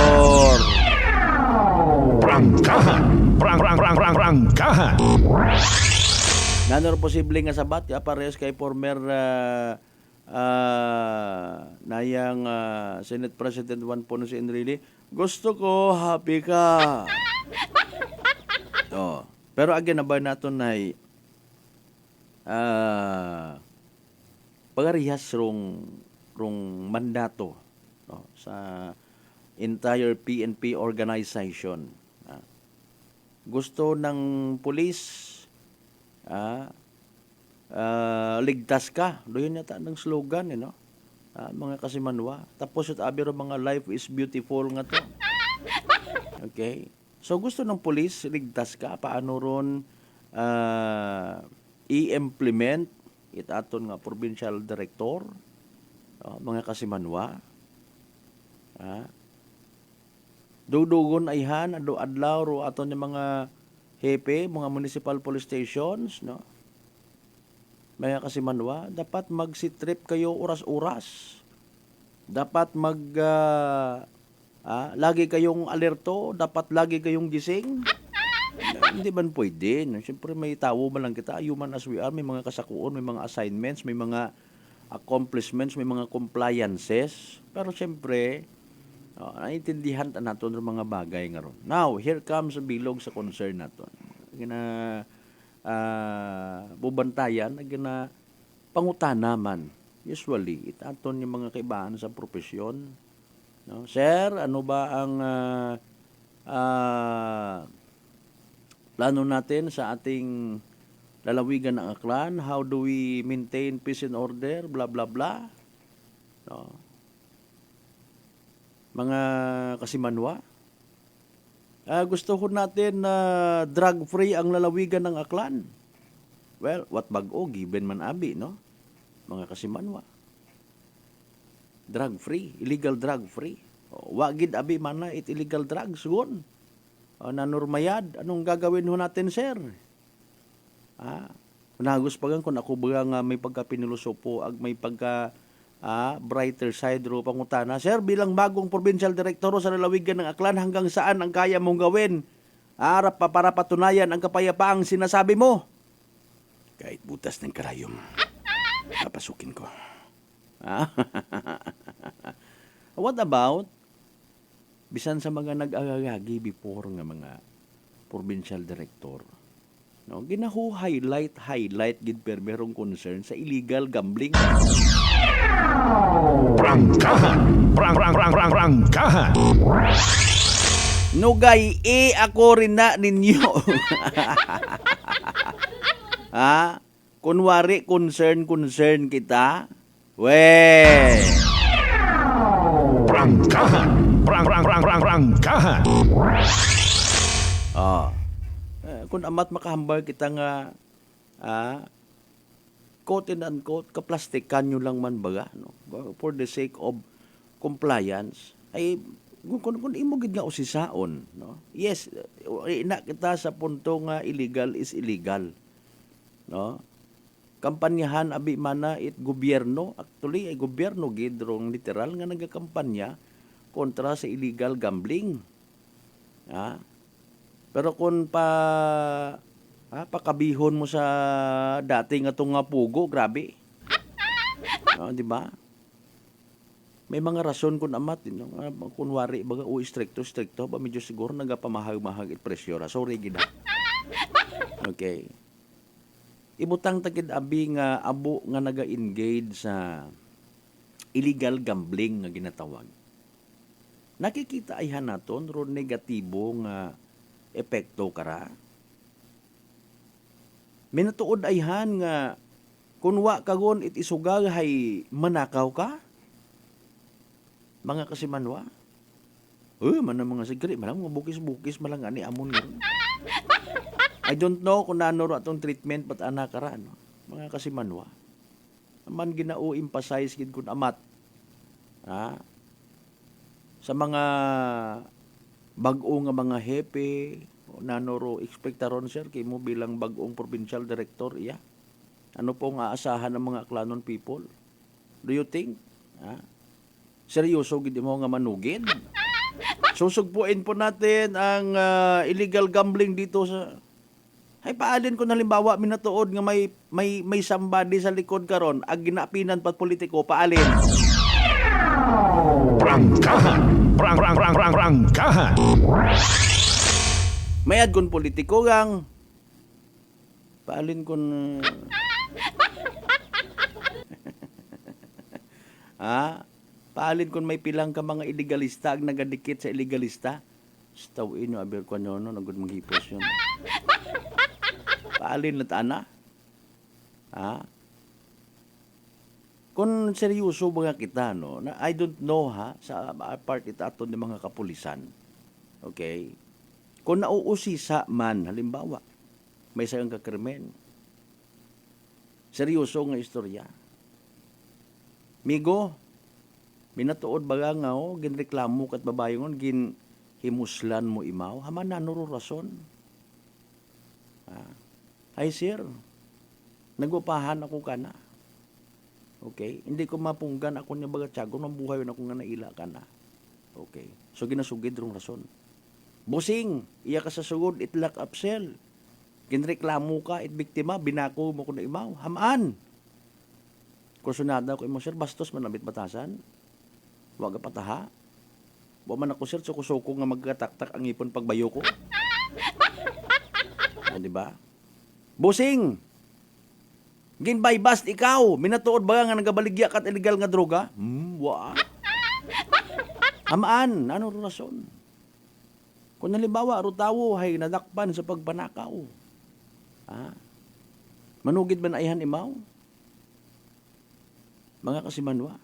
Prangkahan! Prangkahan! Nanor posible nga sabat ya pares kay former nayang Senate President Juan Ponce Enrile. Gusto ko happy ka. Pero again nabay naton ay pagarihas rong mandato, no, sa entire PNP organization. Gusto ng pulis ligtas ka. Doon yata ng slogan, no? Mga kasimanwa. Tapos at abiro mga life is beautiful nga to. Okay? So gusto ng pulis, ligtas ka. Paano ron i-implement itaton nga provincial director, mga kasimanwa. Dudugon ayhan, adlaw ro aton yung mga hepe, mga municipal police stations, no? Mga kasimanwa, dapat mag-sit-trip kayo oras-oras. Dapat lagi kayong alerto, dapat lagi kayong gising. Hindi man pwede. No? Siyempre may tao man lang kita, human as we are, may mga kasakuon, may mga assignments, may mga accomplishments, may mga compliances. Pero siyempre, naiintindihan natin ng mga bagay nga ron. Now, here comes a bilog sa concern natin. Bubantayan na pangutana man. Usually, itaton yung mga kaibahan sa profesyon. No? Sir, ano ba ang plano natin sa ating lalawigan ng Aklan? How do we maintain peace and order? Blah, blah, blah. No? Mga kasimanwa. Gusto ko natin na drug-free ang lalawigan ng Aklan. Well, what bag-o, given man abi, no? Mga kasimanwa. Drug-free, illegal drug-free. Wagid abi man na it illegal drugs, gun. Nanurmayad, anong gagawin ho natin, sir? Nagos pagang kung ako baga nga may pagkapinilusopo, ag may pagka brighter side ro pangutana. Sir, bilang bagong provincial director sa lalawigan ng Aklan, hanggang saan ang kaya mong gawin? Para patunayan ang kapayapaang sinasabi mo. Kahit butas ng karayom, papasukin ko. What about bisan sa mga nag-agagagi before nga mga provincial director? No, highlight gid per merong concern sa illegal gambling. Prangkahan. Nugay ako rin na ninyo. Ha? Kunwari concern kita. We. Prangkahan. Prangkahan. Kung amat makahambal kita nga quote and unquote kaplastikan nyo lang man baga, no? For the sake of compliance ay kung imo gid nga usisaon, no? Yes, ina kita sa punto nga illegal is illegal, no? Kampanyahan abi mana it gobyerno, actually ay gobyerno gid rong literal nga nagakampanya kontra sa illegal gambling. Pero kung pakabihon mo sa dati nga itong pugo, grabe. Di ba? May mga rason kung amat, kunwari, baga, stricto, ba medyo siguro nagapamahag-mahag it presyo. Sorry, gina. Okay. Ibutang takid abi nga abo nga naga-engage sa illegal gambling nga ginatawag. Nakikita ayhan naton ron negatibo nga epekto kara. Minatuod ayhan nga kunwa kagon it isugal hay manakaw ka. Mga kasimanwa. Man mga sigri, malang mga bukis-bukis malang ani amon nga. I don't know kung nanoro atong treatment pat anak kara, no? Mga kasimanwa. Man ginao emphasize gid kun amat. Sa mga bag-o nga mga hepe, nanoro ekspektaron sir kay mo bilang bag-ong provincial director iya. Ano pong aasahan ng mga Aklanon people? Do you think? Seryoso gid mo nga manugid? Susugpuin po natin ang illegal gambling dito sa ay paalin ko halimbawa minatuod nga may somebody sa likod karon ag ginapinan pat politiko paalin. Prangkahan. Prangkahan. May adgon politiko gang paalin kon paalin kon may pilang ka mga illegalista ag nagadikit sa illegalista. Stawin no aber ko no nagud maghipos yun. Paalin lat ana. Kung seryoso ba kita, no? Na I don't know sa part itaton ng mga kapulisan. Okay? Kung nauusisa man, halimbawa, may sayang kakrimen. Seryoso nga istorya. Migo, minatuod baga nga ginreklamo kat babayon, himuslan mo imaw, haman na nuro rason. Ay sir, nagupahan ako kana. Okay? Hindi ko mapunggan ako niya baga tiyago ng buhay na ako nga naila ka na. Okay? So, ginasugid rong rason. Busing, iya ka sa sugod, it lock up cell. Ginreklamo ka, it biktima, binako mo ko na imaw. Hamaan! Kursunada ko imo, sir, bastos manabit batasan. Huwag pataha. Huwag man ako, sir, suko-suko nga magkataktak ang ipon pagbayo ko. Diba? Busing! Ginbaybast ikaw, minatuod ba nga nagabaligya kat illegal nga droga? Hamaan, ano rason? Kung halimbawa, rutawo hay nadakpan sa pagpanakaw. Manugid man ayhan imaw? Mga kasimanwa.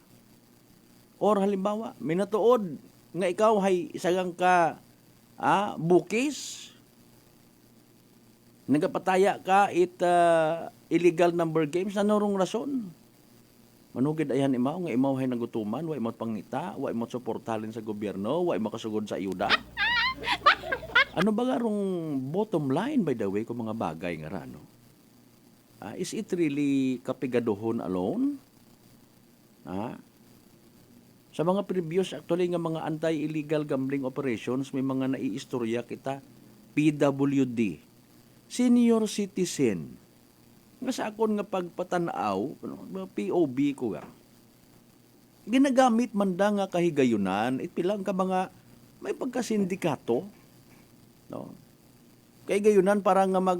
Or halimbawa, minatuod nga ikaw hay isagang ka bukis. Nagapataya ka illegal number games, anong rason? Manugid ayan imaw, nga imaw hay nagutuman, wa imot pangita, wa imot suportalin sa gobyerno, wa imot kasugod sa ayuda. Ano ba garong bottom line, by the way, kung mga bagay nga rano? Is it really kapigadohon alone? Sa mga previous, actually nga mga anti-illegal gambling operations, may mga naiistorya kita, PWD. Senior citizen. Nga sa akon nga pagpatanaw, POB ko nga. Ginagamit man da nga kahigayunan, pilang ka mga may pagkasindikato. No? Kay gayunan parang nga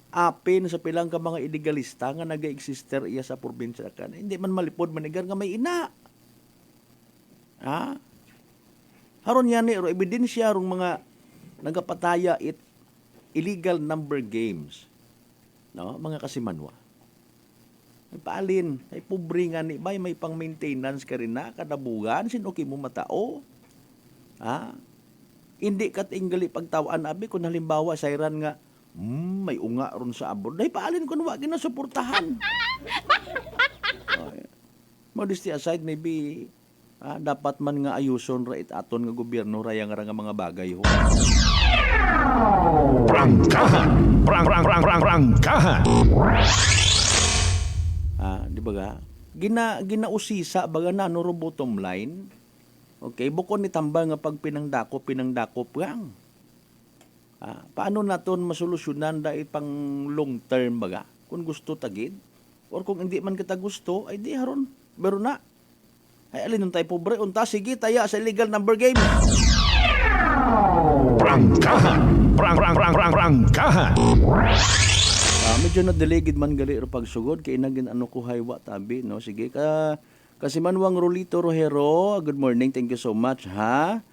apin sa pilang ka mga illegalista nga naga-exister iya sa probinsya kan. Hindi man malipod manigar nga may ina. Ha? Haron yan ro ebidensya rong mga nagapataya illegal number games. No, mga kasimanwa. Ay paalin, ay pobre nga ni bay may pang maintenance ka rin na kadabugan sino mo matao. Ha? Hindi kat inggali pagtawaan abi kung halimbawa sayran nga may unga ron sa abroad. Ay paalin kun wa ginasuportahan. Modesty aside, maybe dapat man nga ayuson ra aton nga gobyerno rayang nga mga bagay ho. Prangkahan. Prangkahan. Di ba ga? Ginausisa baga na no bottom line. Okay, bukod ni tambal nga pag pinangdakop lang. Paano naton masolusyonan dahil pang long term baga? Kung gusto tagid or kung hindi man kita gusto, ay di haron. Pero na. Ay alin nun tayo pobre, unta sige taya sa illegal number game. Prangkahan. Prangkahan. Medyo na-delegate man gali ro pagsugod kay nagin ano ko haywa tabi no. Sige kasi Manuang Rolito Rojero, good morning, thank you so much ha.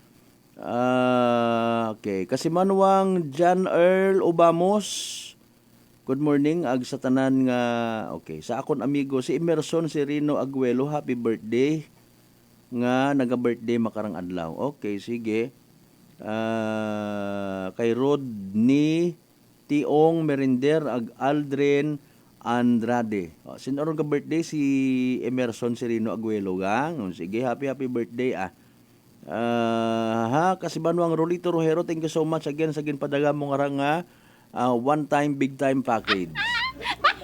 Okay, kasi Manuang John Earl Obamos, good morning ag sa tanan nga. Okay, sa akon amigo si Emerson Serino Aguelo, happy birthday nga naga-birthday makarang adlaw. Okay, sige. Kay Rodney Tiong Merinder ag Aldrin Andrade. Sinoron ka birthday si Emerson Serino Aguelo gang. Sige, happy birthday kasi Manuang Rolito Rojero, thank you so much again sa ginpadaga mo nga one time big time package.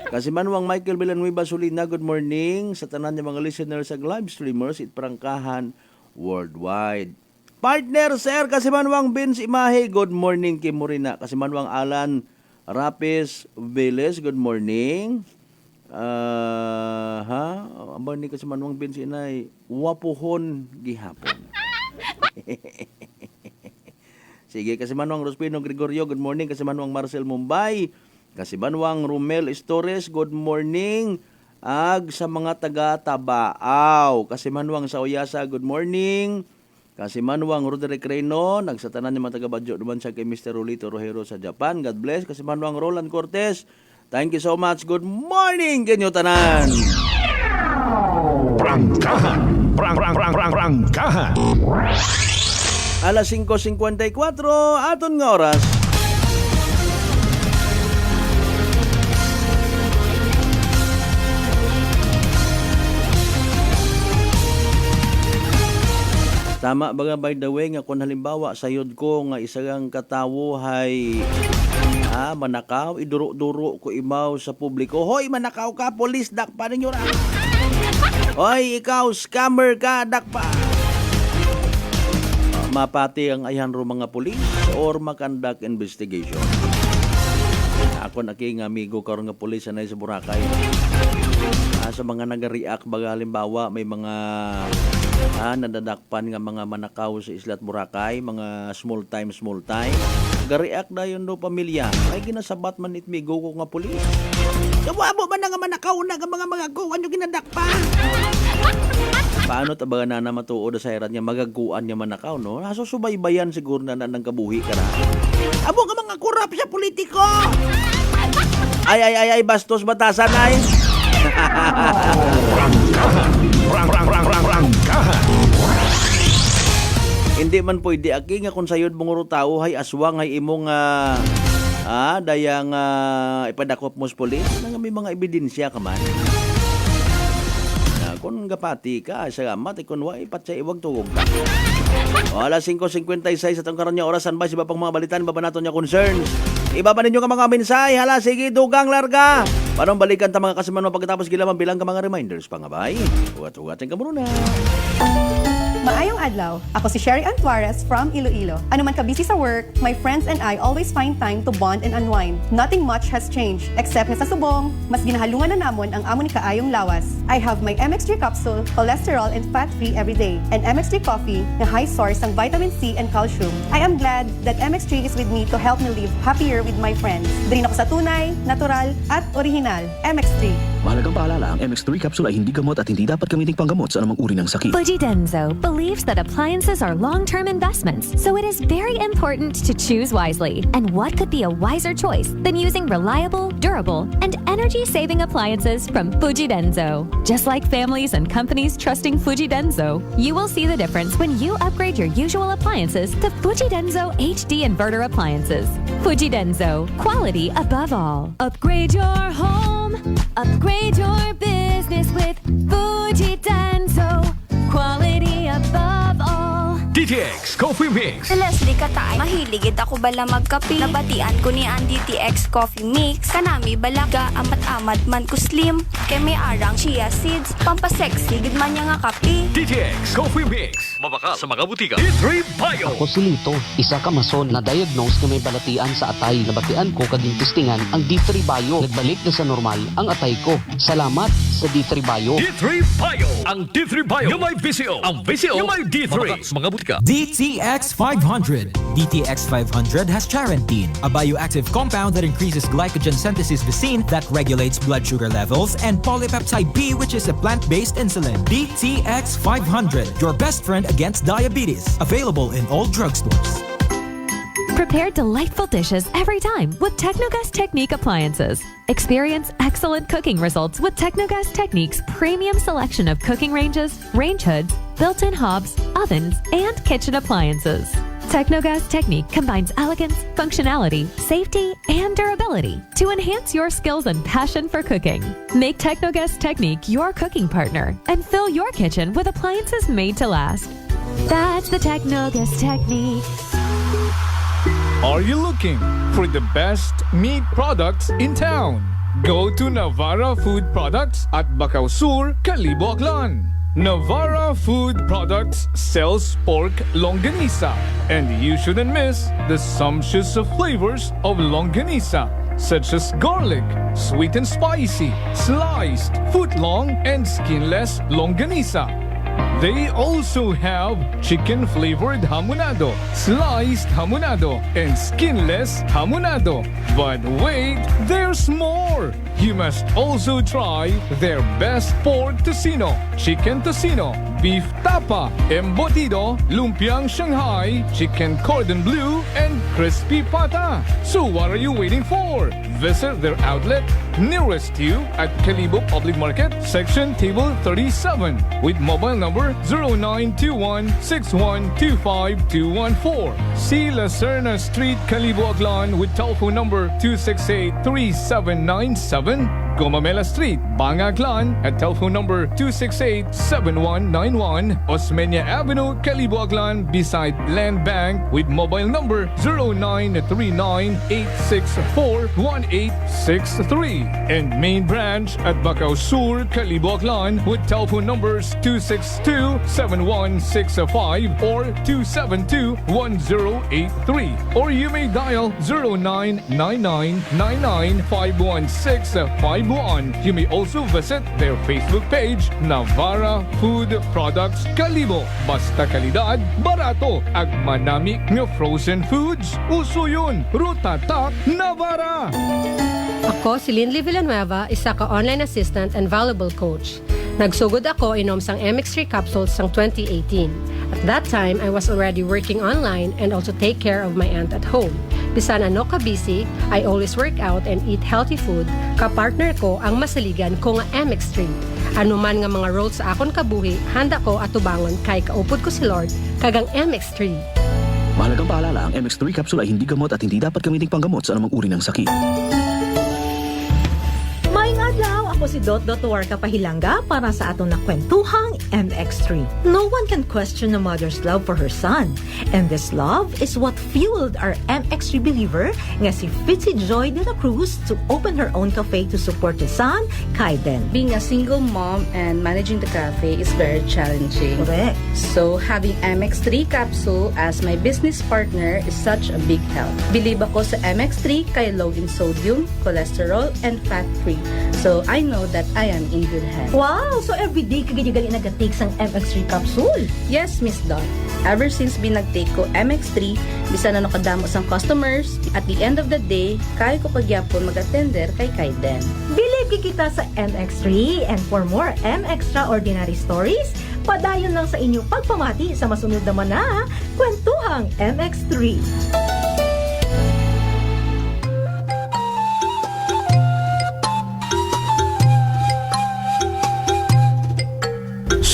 Kasi Manuang Michael Villanueva Solina, good morning sa tanan ng mga listeners sa live streamers it Prangkahan worldwide. Partner sir, kasi Manuang Vince Imahe, good morning Kim Morina. Kasi Manuang Alan Rapis Veles, good morning. Aba ni kasi Manuang Vince Inay, wapuhon gihapon. Sige, kasi Manuang Rospino Gregorio, good morning. Kasi Manuang Marcel Mumbai, kasi Manuang Romel Estores, good morning. Ag sa mga taga Tabaaw, kasi Manuang Sauyasa, good morning. Kasi Manuang Roderick Reyno, nagsatanan ni mga taga-Badyo naman siya kay Mr. Rolito Rojero sa Japan. God bless. Kasi Manuang Roland Cortez, thank you so much. Good morning, kanyo tanan. Prangkahan. Prangkahan. Alas 5:54, aton nga oras. Tama baga by the way nga kung halimbawa sayod ko nga isagang katawo hay manakaw, iduro-duro ko imaw sa publiko. Hoy, manakaw ka, polis, dakpa ninyo ra. Hoy, ikaw, scammer ka, dakpa. Mapati ang ayan ro mga polis or makandak investigation. Ako naking amigo karon nga polis anay sa Boracay. Sa mga nag-react baga halimbawa may mga nadadakpan nga mga manakaw sa Islat Boracay, mga small time. Ga-react na yun do pamilya. Ay ginasabat man itmigo ko nga pulis. Kawabo man nga manakaw na nga mga kuwan yung ginadakpa. Paano tabaga na matuod sa iran niya magaguan niya manakaw no? Subaybayan siguro na nang kabuhi ka na. Abo nga mga kurap sa politiko. Ay bastos batasan ay. Prangkahan. Hindi man pwede aki nga kung sayod mong tao hay aswang hay imong dayang ipadakop mo sa polis nga may mga ebidensya ka man. Kung gapati ka sa gamat ikon wa ipatsay iwag tugog ka. Alas 5:56 atong karon nya orasan ba iba pang mga balitan baba naton nya concerns. Iba pa ninyo ka mga mensahe. Hala, sige, dugang larga. Parang balikan ta mga kasimanwa pagkatapos gilaman bilang ka mga reminders. Pangabay, ugat-ugat ka muna. Maayong adlaw, ako si Sherry Antuarez from Iloilo. Ano man ka busy sa work, my friends and I always find time to bond and unwind. Nothing much has changed, except na sa subong, mas ginahalungan na namon ang amon ni kaayong lawas. I have my MX3 capsule, cholesterol and fat-free every day, and MX3 coffee na high source ng vitamin C and calcium. I am glad that MX3 is with me to help me live happier with my friends. Diri na ko sa tunay, natural, at original. MX3. Mahalagang paalala, ang MX3 capsule ay hindi gamot at hindi dapat gamiting panggamot sa anumang uri ng sakit. Fujidenzo believes that appliances are long-term investments, so it is very important to choose wisely. And what could be a wiser choice than using reliable, durable, and energy-saving appliances from Fujidenzo? Just like families and companies trusting Fujidenzo, you will see the difference when you upgrade your usual appliances to Fujidenzo HD inverter appliances. Fujidenzo, quality above all. Upgrade your home, upgrade your business with Fujidenzo, quality above all. DTX Coffee Mix. Si Leslie Katay, mahiligid ako bala magkape. Nabatian ko ni ang DTX Coffee Mix. Kanami balaga, amat-amat man ko slim. Kay may arang chia seeds, pampasexy, gid man niya nga kape. DTX Coffee Mix. Mabaka sa mga butika. D3 Bio. Ako si Lito, isa ka mason na diagnose na may balatian sa atay. Nabatian ko kaging testingan ang D3 Bio. Nagbalik na sa normal ang atay ko. Salamat sa D3 Bio. D3 Bio. Ang D3 Bio yung may VCO. Ang VCO yung may D3. Mabaka sa mga butika. DTX 500. DTX 500 has charantine, a bioactive compound that increases glycogen synthesis vacine that regulates blood sugar levels, and polypeptide B, which is a plant-based insulin. DTX 500, your best friend against diabetes. Available in all drugstores. Prepare delightful dishes every time with Technogas Technique appliances. Experience excellent cooking results with Technogas Technique's premium selection of cooking ranges, range hoods, built-in hobs, ovens, and kitchen appliances. Technogas Technique combines elegance, functionality, safety, and durability to enhance your skills and passion for cooking. Make Technogas Technique your cooking partner and fill your kitchen with appliances made to last. That's the Technogas Technique. Are you looking for the best meat products in town? Go to Navara Food Products at Bacau Sur, Calibo, Aklan. Navara Food Products sells pork longanisa, and you shouldn't miss the sumptuous flavors of longanisa, such as garlic, sweet and spicy, sliced, foot-long, and skinless longanisa. They also have chicken-flavored hamonado, sliced hamonado, and skinless hamonado. But wait, there's more! You must also try their best pork tocino, chicken tocino, beef tapa, embutido, lumpiang Shanghai, chicken cordon bleu, and crispy pata. So what are you waiting for? Visit their outlet nearest you at Calibo Public Market, section table 37, with mobile number 0921-6125-214. See Lacerna Street, Calibo, Aklan, with telephone number 268-3797. Gomamela Street, Bangaklan, at telephone number 268-7191. Osmeña Avenue, Calibo, Aklan, beside Land Bank, with mobile number 0939-864-1863. And main branch at Bacau Sur, Calibo, Aklan, with telephone numbers 262-7165 or 272-1083. Or you may dial 0999-99-516-51. You may also visit their Facebook page, Navara Food Products Calibo. Basta kalidad, barato, ag manami nga frozen foods. Uso yun, Rutatak Navara! Ako si Linley Villanueva, isa ka online assistant and valuable coach. Nagsugod ako inom sang MX3 capsules sang 2018. At that time, I was already working online and also take care of my aunt at home. Bisan ano ka busy, I always work out and eat healthy food. Kapartner ko ang masaligan ko nga MX3. Ano man nga mga roles sa akon kabuhi, handa ko atubangon kay kaupod ko si Lord kagang MX3. Mahalagang paalala, ang MX3 capsule ay hindi gamot at hindi dapat gamiting panggamot sa anumang uri ng sakit. Maayong adlaw, Ako si Dot.War Kapahilanga para sa atong nakwentuhang MX3. No one can question a mother's love for her son. And this love is what fueled our MX3 believer nga si Fitzy Joy de la Cruz to open her own cafe to support his son, Kaiden. Being a single mom and managing the cafe is very challenging. Correct. So having MX3 capsule as my business partner is such a big help. Believe ako sa MX3 kay low in sodium, cholesterol, and fat-free. So I know that I am in good hands. Wow! So everyday ka ganyan nag-take sang MX3 capsule? Yes, Miss Dot. Ever since binag-take ko MX3, bisan na nakadamo sang customers, at the end of the day, kaya ko pagyapon mag-attender kay Kaiden. Believe kita sa MX3 and for more MXtraordinary stories, padayon lang sa inyong pagpamati sa masunod naman na Kwentuhang MX3.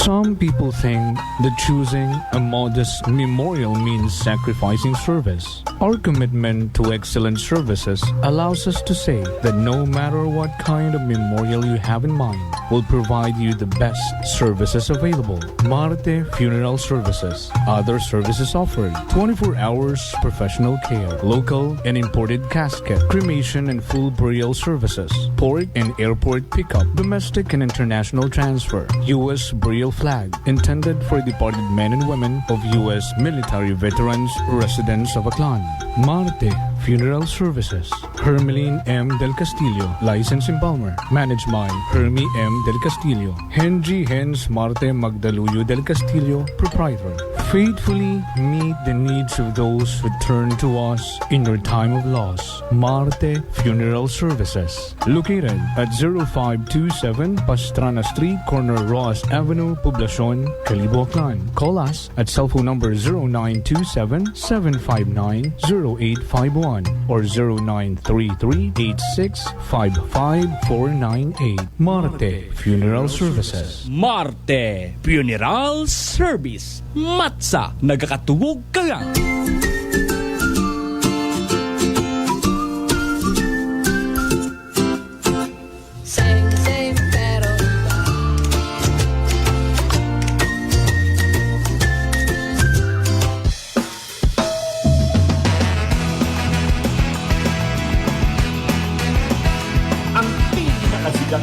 Some people think that choosing a modest memorial means sacrificing service. Our commitment to excellent services allows us to say that no matter what kind of memorial you have in mind, we'll provide you the best services available. Marte Funeral Services. Other services offered: 24 hours professional care, local and imported casket, cremation and full burial services, port and airport pickup, domestic and international transfer, U.S. burial flag, intended for departed men and women of U.S. military veterans residents of Aklan. Marte Funeral Services. Hermeline M. Del Castillo, License Embalmer. Managed by Hermie M. Del Castillo. Henry Hens Marte Magdaluyo Del Castillo, Proprietor. Faithfully meet the needs of those who turn to us in your time of loss. Marte Funeral Services. Located at 0527 Pastrana Street, corner Ross Avenue, Poblacion, Calibo, Aklan. Call us at cellphone number 0927-759-0851 or 0933-8655-498. Marte Funeral Services. Marte Funeral Service. Matsa, nagakatugog ka nga.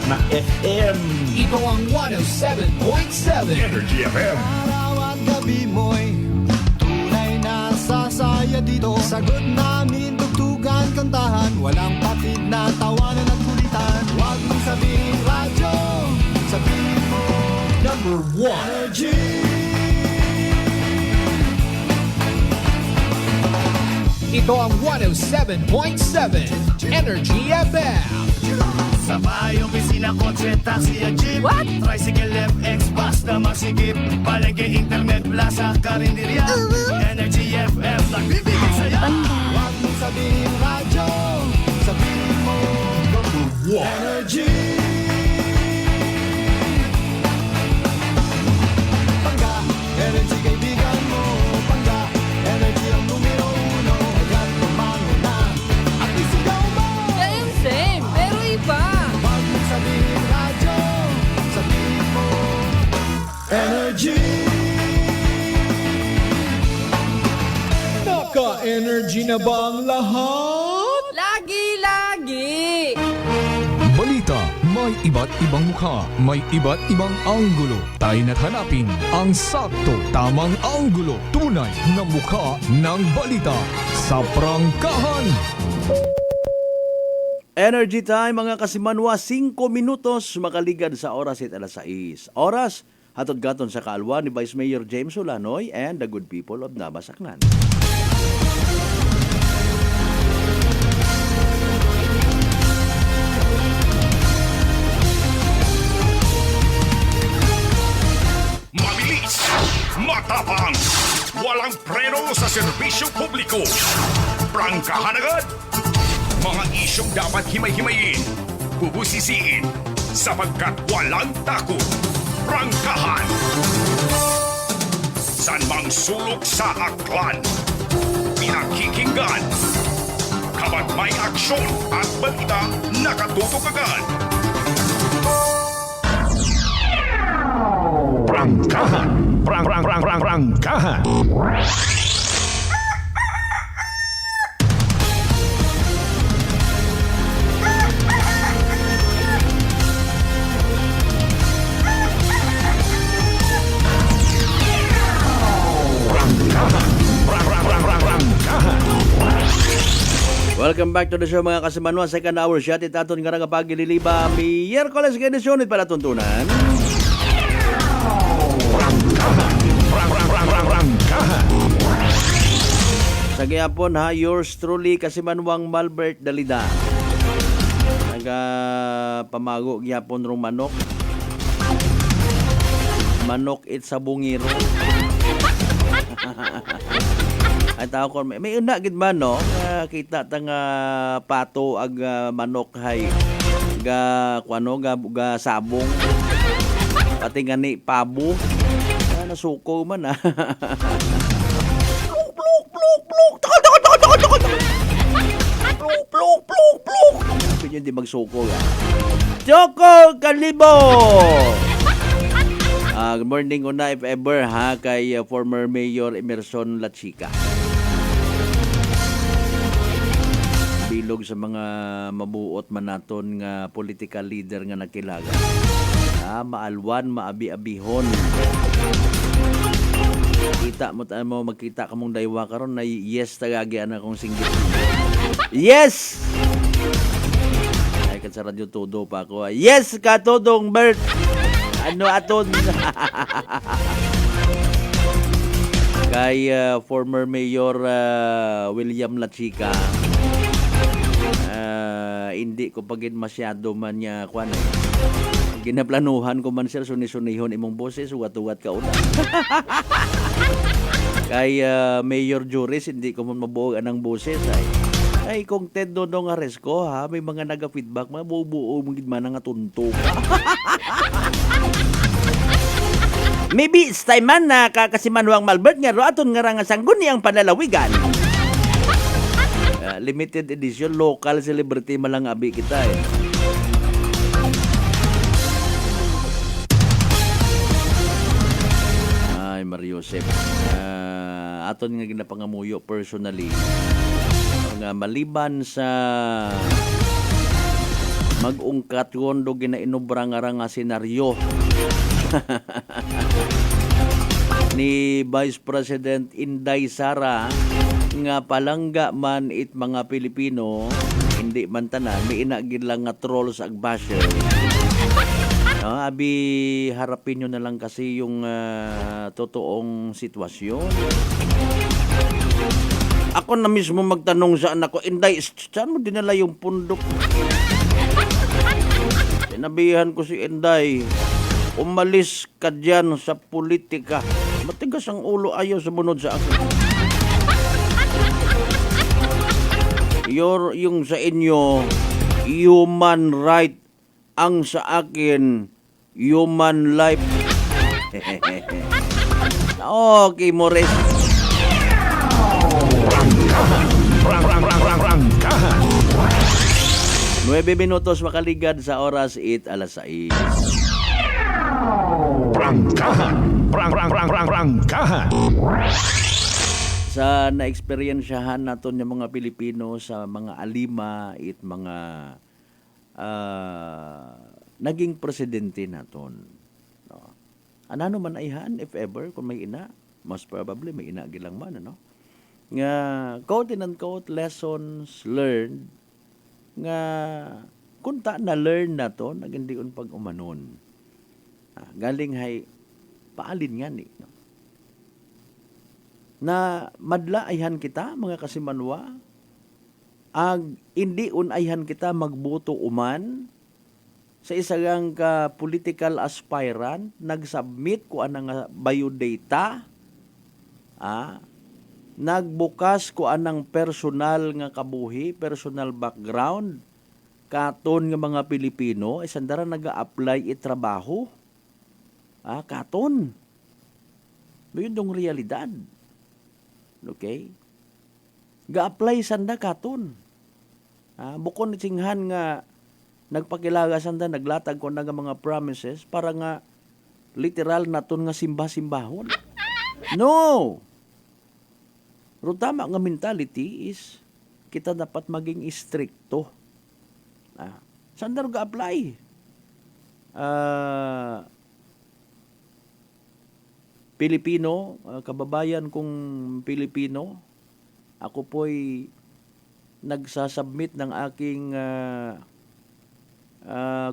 Na FM. Ito ang 107.7 Energy FM. Araw at gabi mo'y tunay na sasaya dito. Sagot namin, tugtugan, kantahan. Walang patid na tawanan at kulitan. Huwag mong sabihin radyo, sabihin mo Number 1 Energy. Ito ang 107.7 Energy FM. Sa bahay, opisina, kotse, taxi at jeep. What? Tricycle, FX, basta masikip. Palengke, internet, plaza, karinderya. Energy FM, nagbibigay saya. Huwag mong sabihin radyo, sabihin mo Number 1 Energy. Pangga, energy kaibigan mo. Pangga, energy ang numero 1. Agad lumango na at isigaw mo. Same, pero iba. Huwag mong sabihin radyo, sabihin mo Energy. Naka-energy na ba ang lahat? Lagi-lagi. Balita, may iba't ibang mukha, may iba't ibang anggulo. Tayo na't hanapin ang sakto, tamang anggulo, tunay na mukha ng balita sa prangkahan. Energy time mga kasimanwa, 5 minutos makaligan sa oras at alas 6. Oras, hatod gaton sa kaalwa ni Vice Mayor James Olanoy and the good people of Nabas, Aklan. Mabilis, matapang, walang preno sa serbisyo publiko. Prangkahan agad. Mga isyong dapat himay-himayin, bubusisiin, sapagkat walang takot. Prangkahan. San mang sulok sa Aklan, pinakikinggan. Kapag may aksyon at balita, nakatutok agad. Prangkahan. Prangkahan. Welcome back to the show mga kasimanwa. Second hour siya. Titaton nga nga pagililiba. Miyerkules ka edisyon. Pala tuntunan. Sa gayapon ha, yours truly kasimanwang Malbert Dalida. Pamago gyapon rong manok. Manok it sa bungiro. Ay tao ko may una gid man no, kita tang pato ag manok hay ga kuano ga sabong pati ngani pabo nasuko man pluk pluk pluk pluk pinyo di magsuko ga Choco Kalibo. Good morning una if ever ha kay former Mayor Emerson Lachica. Bilog sa mga mabuot manaton nga political leader nga nakilaga. Maalwan, maabi-abihon. Kita mo magkita ka mong daywa karon na yes tagagi ana kong singgit. Yes! Ay kan sa radyo todo pa ako. Yes ka todong Bert. Ano aton? Kay former Mayor William Lachica. Hindi ko pagin masyado man niya kuan ginaplanuhan ko man sir suni-sunihon imong boses uwat-uwat ka una. Kay Mayor Juris hindi ko man mabuog anang boses ay kung Ted Dodong Aresco ha may mga naga-feedback mabubuo mo gid man nga tuntok. Maybe it's time man na kakasimanwang Malbert nga ro aton nga nga sangguni ang panlalawigan. Limited edition local celebrity malang abi kita Ay Mario Joseph. Aton nga ginapangamuyo personally nga maliban sa mag-ungkat gondo ginainobra nga senaryo ni Vice President Inday Sara nga palangga man it mga Pilipino hindi man tanan may inagid lang nga trolls ag basher. Abi harapin nyo na lang kasi yung totoong sitwasyon. Ako na mismo magtanong sa anak ko, Inday, saan mo dinala yung pundok? Sinabihan ko si Inday, umalis ka dyan sa politika. Matigas ang ulo, ayaw sumunod sa akin. Yung sa inyo, human right. Ang sa akin, human life. Okay, Mores. Rangkahan. 9 minutos makaligad sa oras 8 alas 6. Rangkahan. Sa na-experiensyahan naton yung mga Pilipino sa mga alima at mga naging presidente naton. No. Ano man ayhan if ever kung may ina, most probably may ina gilang man ano. Nga quote and unquote lessons learned nga kunta na learn nato nagindion pag umanon. Galing hay paalin nga ni no? Na madla ayhan kita mga kasimanwa ag hindi unayhan kita magboto uman sa isang ka political aspirant nagsubmit ko anang biodata nagbukas ko anang personal nga kabuhi, personal background katon nga mga Pilipino isandara naga-apply trabaho katon yun dong realidad. Okay? Ga-apply sanda katon. Bukon singhan nga nagpakilaga sanda naglatag ko nga mga promises para nga literal naton nga simba-simbahon. No! Pero tama nga mentality is kita dapat maging stricto. Saan na ga-apply? Pilipino, kababayan kong Pilipino, ako po'y nagsasubmit ng aking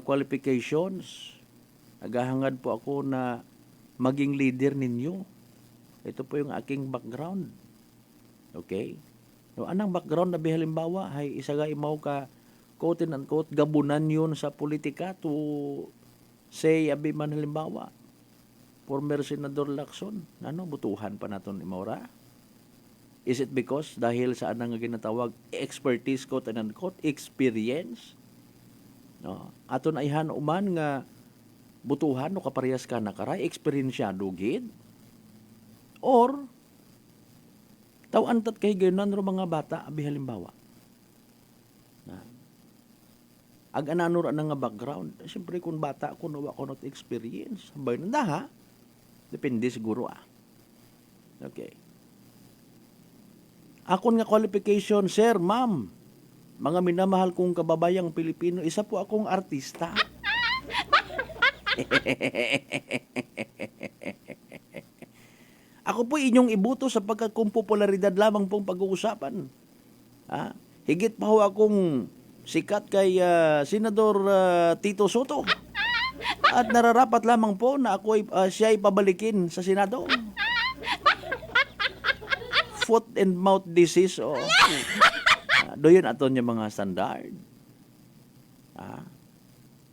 qualifications. Naghahangad po ako na maging leader ninyo. Ito po yung aking background. Okay? So, anang background na halimbawa, ay isaga imaw ka, quote and unquote, gabunan yun sa politika to say, abi man halimbawa, former Senador Lacson, butuhan pa naton imawra? Is it because dahil sa anang ginatawag expertise, quote and unquote, experience? No? Aton ayhan uman nga butuhan no kaparehas ka na karay, experiensyado gid? Or taw-antat kay gayunan ro mga bata, abi halimbawa. Ag-anano na nga background. Siyempre kung bata ko, nawa ko not experience. Sabay na ha? Depende siguro Okay. Akon nga qualification, sir, ma'am, mga minamahal kong kababayang Pilipino, isa po akong artista. Ako po inyong ibuto sapagkat kung popularidad lamang pong pag-uusapan. Higit pa ho akong sikat kay Senador Tito Soto. At nararapat lamang po na ako siya ay pabalikin sa Senado. Foot and mouth disease. Doon aton yung mga standard.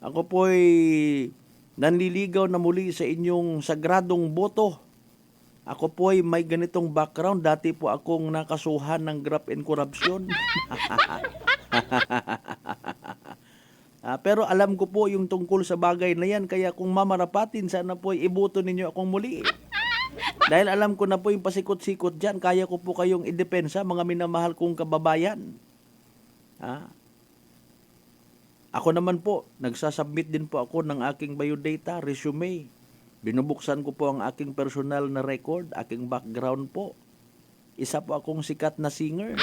Ako po'y nanliligaw na muli sa inyong sagradong boto. Ako po'y may ganitong background. Dati po akong nakasuhan ng graft and corruption. Pero alam ko po yung tungkol sa bagay na yan, kaya kung mamarapatin, sana po iboto ninyo akong muli. Dahil alam ko na po yung pasikot-sikot dyan, kaya ko po kayong idepensa, mga minamahal kong kababayan. Ako naman po, nagsasubmit din po ako ng aking biodata, resume. Binubuksan ko po ang aking personal na record, aking background po. Isa po akong sikat na singer.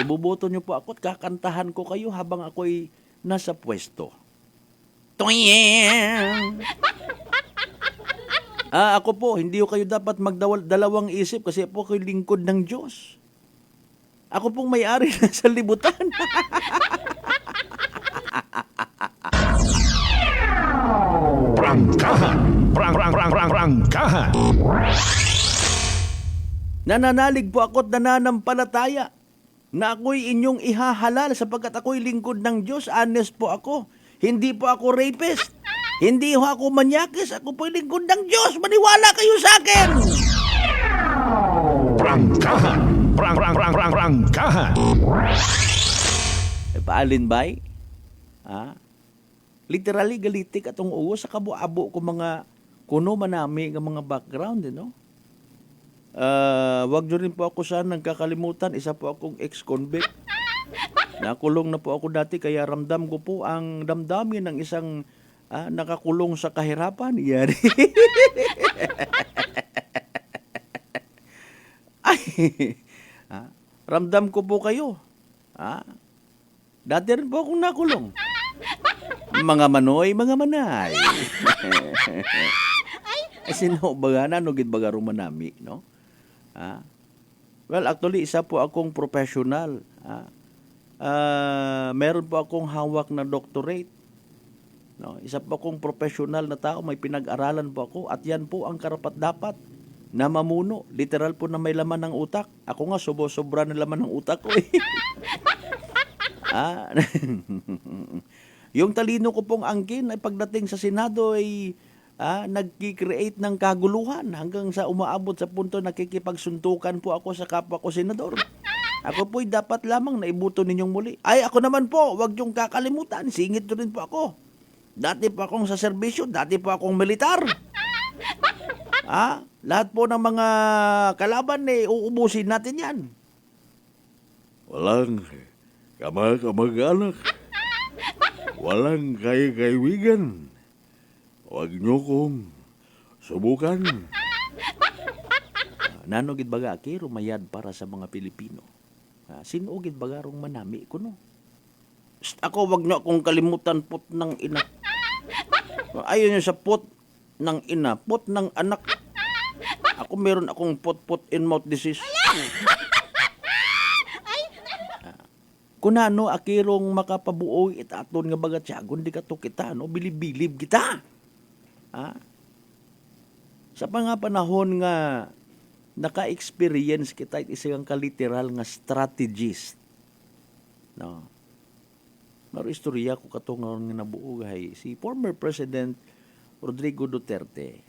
Ibuboto nyo po ako at kakantahan ko kayo habang ako'y nasa pwesto. Tuyeng! Ako po, hindi ko kayo dapat magdalawang isip kasi po kayo lingkod ng Diyos. Ako pong may-ari na sa libutan. Prangkahan! Prangkahan! Nananalig po ako at nananampalataya na ako'y inyong ihahalal sapagkat ako'y lingkod ng Diyos. Honest po ako. Hindi po ako rapist. Hindi ho ako manyakis. Ako po'y lingkod ng Diyos. Maniwala kayo sa akin. Prangkahan. Prangkahan. Paalin bay? Literally galitik atong uwo sa kabu-abo ko mga kuno manami ng mga background, wag nyo rin po ako saan nagkakalimutan. Isa po akong ex-convict. Nakulong na po ako dati kaya ramdam ko po ang damdamin ng isang nakakulong sa kahirapan. Yan. Ay, ramdam ko po kayo. Dati rin po akong nakulong. Mga manoy, mga manay. Sino baga na, no, gid baga rumanami, no? Well, actually, isa po akong professional. Meron po akong hawak na doctorate. No? Isa po akong professional na tao, may pinag-aralan po ako, at yan po ang karapat-dapat na mamuno. Literal po na may laman ng utak. Ako nga, sobra na laman ng utak ko. Yung talino ko pong angkin ay pagdating sa Senado ay nagki-create ng kaguluhan hanggang sa umaabot sa punto nakikipagsuntukan po ako sa kapwa ko senador. Ako po'y dapat lamang na ibuto ninyong muli. Ay, ako naman po, wag yung kakalimutan. Singit rin po ako. Dati po akong sa serbisyo, dati po akong militar. Lahat po ng mga kalaban uubusin natin yan. Walang kamag-anak. Walang kaibigan. Huwag niyo kong Subukan. Nano gid baga aki rumayad para sa mga Pilipino. Sino gid baga rong manami ko no? Ako wag niyo akong kalimutan pot ng ina. Ayaw niyo sa pot ng ina, pot ng anak. Ako meron akong pot in mouth disease. Kunano akirong makapabuoy itaton nga baga tiyagon di kato kita no bilib-bilib kita. Sa mga panahon nga naka-experience kita isang kaliteral nga strategist. No. Maro istorya ko katong nga nabuo hay si former President Rodrigo Duterte.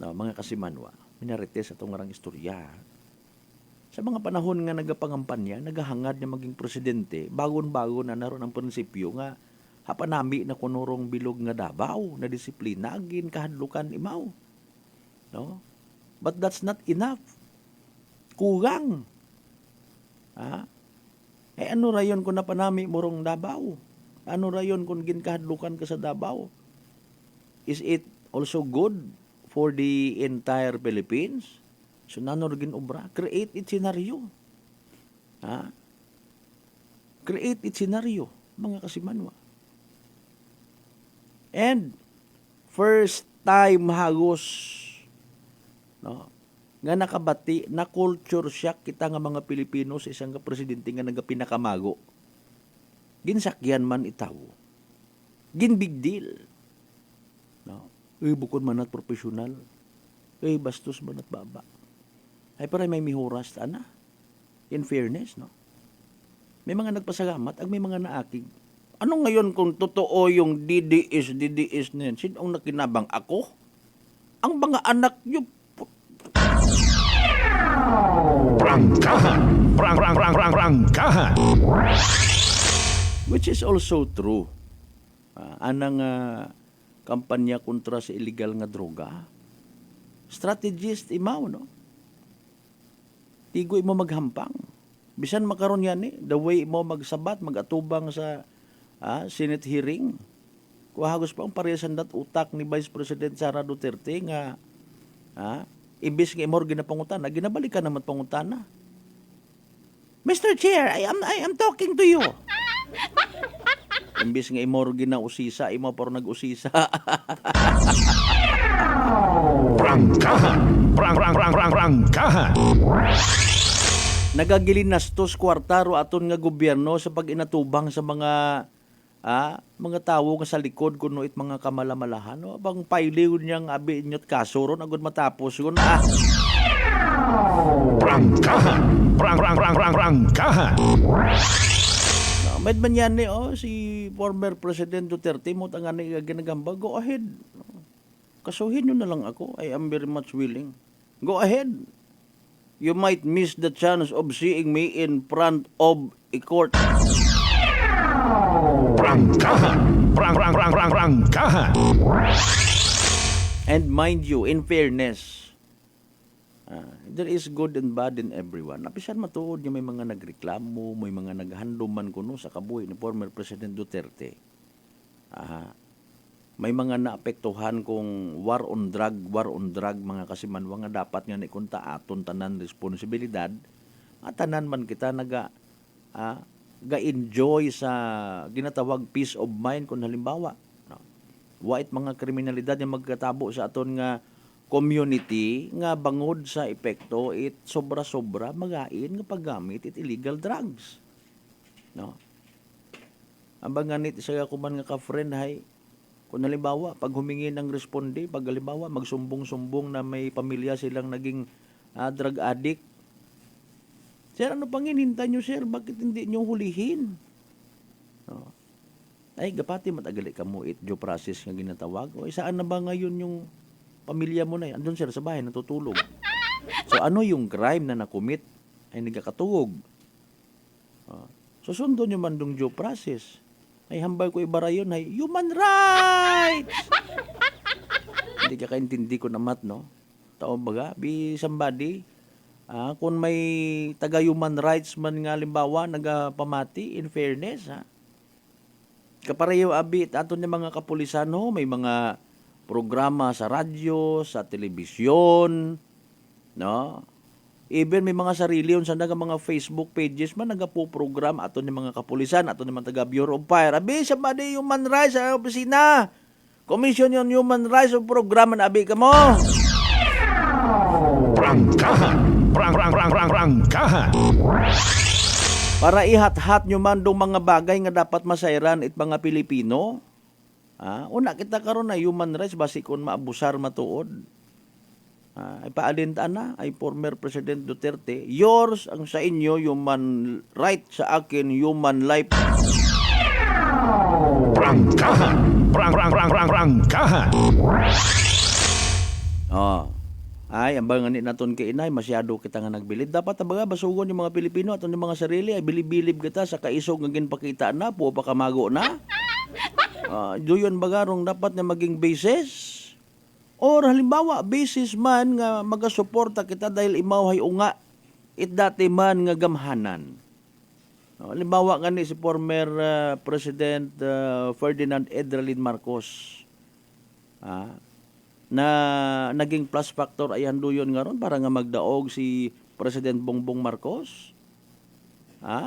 No, mga kasimanwa, minarites atong ngarang istorya. Sa mga panahon nga nagapangampanya, naghahangad niya maging presidente, bagon-bago na naroon ang prinsipyo nga hapanami na kunurong bilog nga Davao na disiplina agin kahadlukan imaw. No? But that's not enough. Kugang. Ano rayon kung napanami morong Davao? Ano rayon kung ginkahadlukan ka sa Davao? Is it also good for the entire Philippines? So nanor ginobra, create it scenario. Create it scenario, mga kasimanwa. And first time hagos no, nga nakabati na culture shock kita nga mga Pilipino sa isang presidente nga nagapinakamago. Ginsakyan man itaw. Gin big deal. No. Bukod man at profesional. Bastos man at baba. Ay para may mihuras na. In fairness, no? May mga nagpasalamat at may mga naakig. Ano ngayon kung totoo yung DDS na yan? Sino ang nakinabang ako? Ang mga anak nyo. Prangkahan! Prangkahan! Which is also true. Anang kampanya kontra sa illegal nga droga. Strategist imaw, no? Tigoy mo maghampang. Bisan makaron yan the way mo magsabat, magatubang sa Senate hearing. Kuhagos pa ang paresan dat utak ni Vice President Sara Duterte nga imbis nga imor ginapangutana, ginabalikan naman pangutana. Mr. Chair, I am talking to you. Imbis nga imor ginausisa, imo pero nag-usisa. Prangkahan! Prangkahan! Nagagilinastos kwartaro aton nga gobyerno sa pag-inatubang sa mga tawo nga sa likod kuno it mga kamalamalahan. No? Abang pailiw niyang abi inyot kasuron agud matapos yun. Prangkahan! Prangkahan! Med man yan si former President Duterte mo tangan ni ginagamba, go ahead. Kasuhin nyo na lang ako. I am very much willing. Go ahead. You might miss the chance of seeing me in front of a court. Prangkahan! Prangkahan! And mind you, in fairness, there is good and bad in everyone. Napisan matuod yung may mga nagreklamo, may mga naghanduman kuno sa kabuhi ni former President Duterte. May mga naapektuhan kung war on drug, mga kasimanwa nga dapat nga nikunta aton tanan responsibilidad, at tanan man kita ga-enjoy sa ginatawag peace of mind kung halimbawa. No? Wait mga kriminalidad nga magkatabo sa aton nga community nga bangod sa epekto it sobra-sobra magain nga paggamit it illegal drugs. No? Ang banganit isa kuman nga ka-friend hay kung halimbawa, pag humingi ng responde, pag halimbawa, magsumbong-sumbong na may pamilya silang naging drug addict. Sir, ano pang hinintay nyo, sir? Bakit hindi nyo hulihin? No. Ay, gapati matagali ka mo due process nga ginatawag. O, saan na ba ngayon yung pamilya mo na yan? Andun, sir, sa bahay, natutulog. So, ano yung crime na nakumit ay nagkakatugog? Susundo nyo man dong due process. Ay hambal ko ibarayon ay human rights. Hindi ka kaintindi ko namat no. Tao baga be somebody kung may taga human rights man nga limbawa nagapamati in fairness kapareho abi aton ni mga kapulisan no may mga programa sa radyo, sa telebisyon, no? Even may mga sarili yun sa mga Facebook pages man nagapo-program ato ni mga kapulisan, ato ni mga taga Bureau of Fire. Abi sa badi human rights sa opisina. Commission on Human Rights o programa na abi ka mo. Prangkahan. Prangkahan. Para ihat-hat nyo man dong mga bagay nga dapat masayran it mga Pilipino. Una kita karon na human rights basi kung maabusar matuod. Ay paalintaan na ay former President Duterte, yours ang sa inyo human right, sa akin human life. Prangkahan. Prangkahan. Ay ang bangani naton kay inay masyado kita nga nagbilib. Dapat ang basugon yung mga Pilipino at yung mga sarili ay bilib-bilib kita sa kaisog nga ginpakita na po pa kamago na. Duyon bagarong dapat na maging basis. Or halimbawa, basis man nga magasuporta kita dahil imawhay unga, it dati man nga gamhanan. Halimbawa nga ni si former President Ferdinand Edralin Marcos, na naging plus factor ay handuyon nga ron para nga magdaog si President Bongbong Marcos,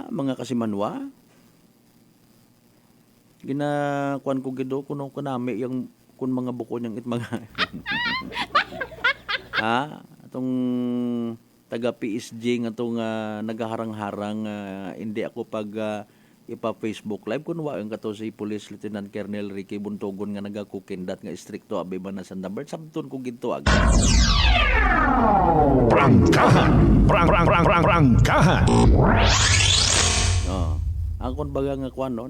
mga kasimanwa. Ginakuan ko gido kuno kunami yung kun mga buko niyang mga atong taga PSG nga itong nagaharang-harang hindi ako pag ipa-Facebook live kun wa ang kato si Police Lieutenant Colonel Ricky Buntogon nga nagakukindat nga stricto abay ba na sa number sabton ko ginto ag Prangkahan. Prangkahan. Ang baga nga kuan no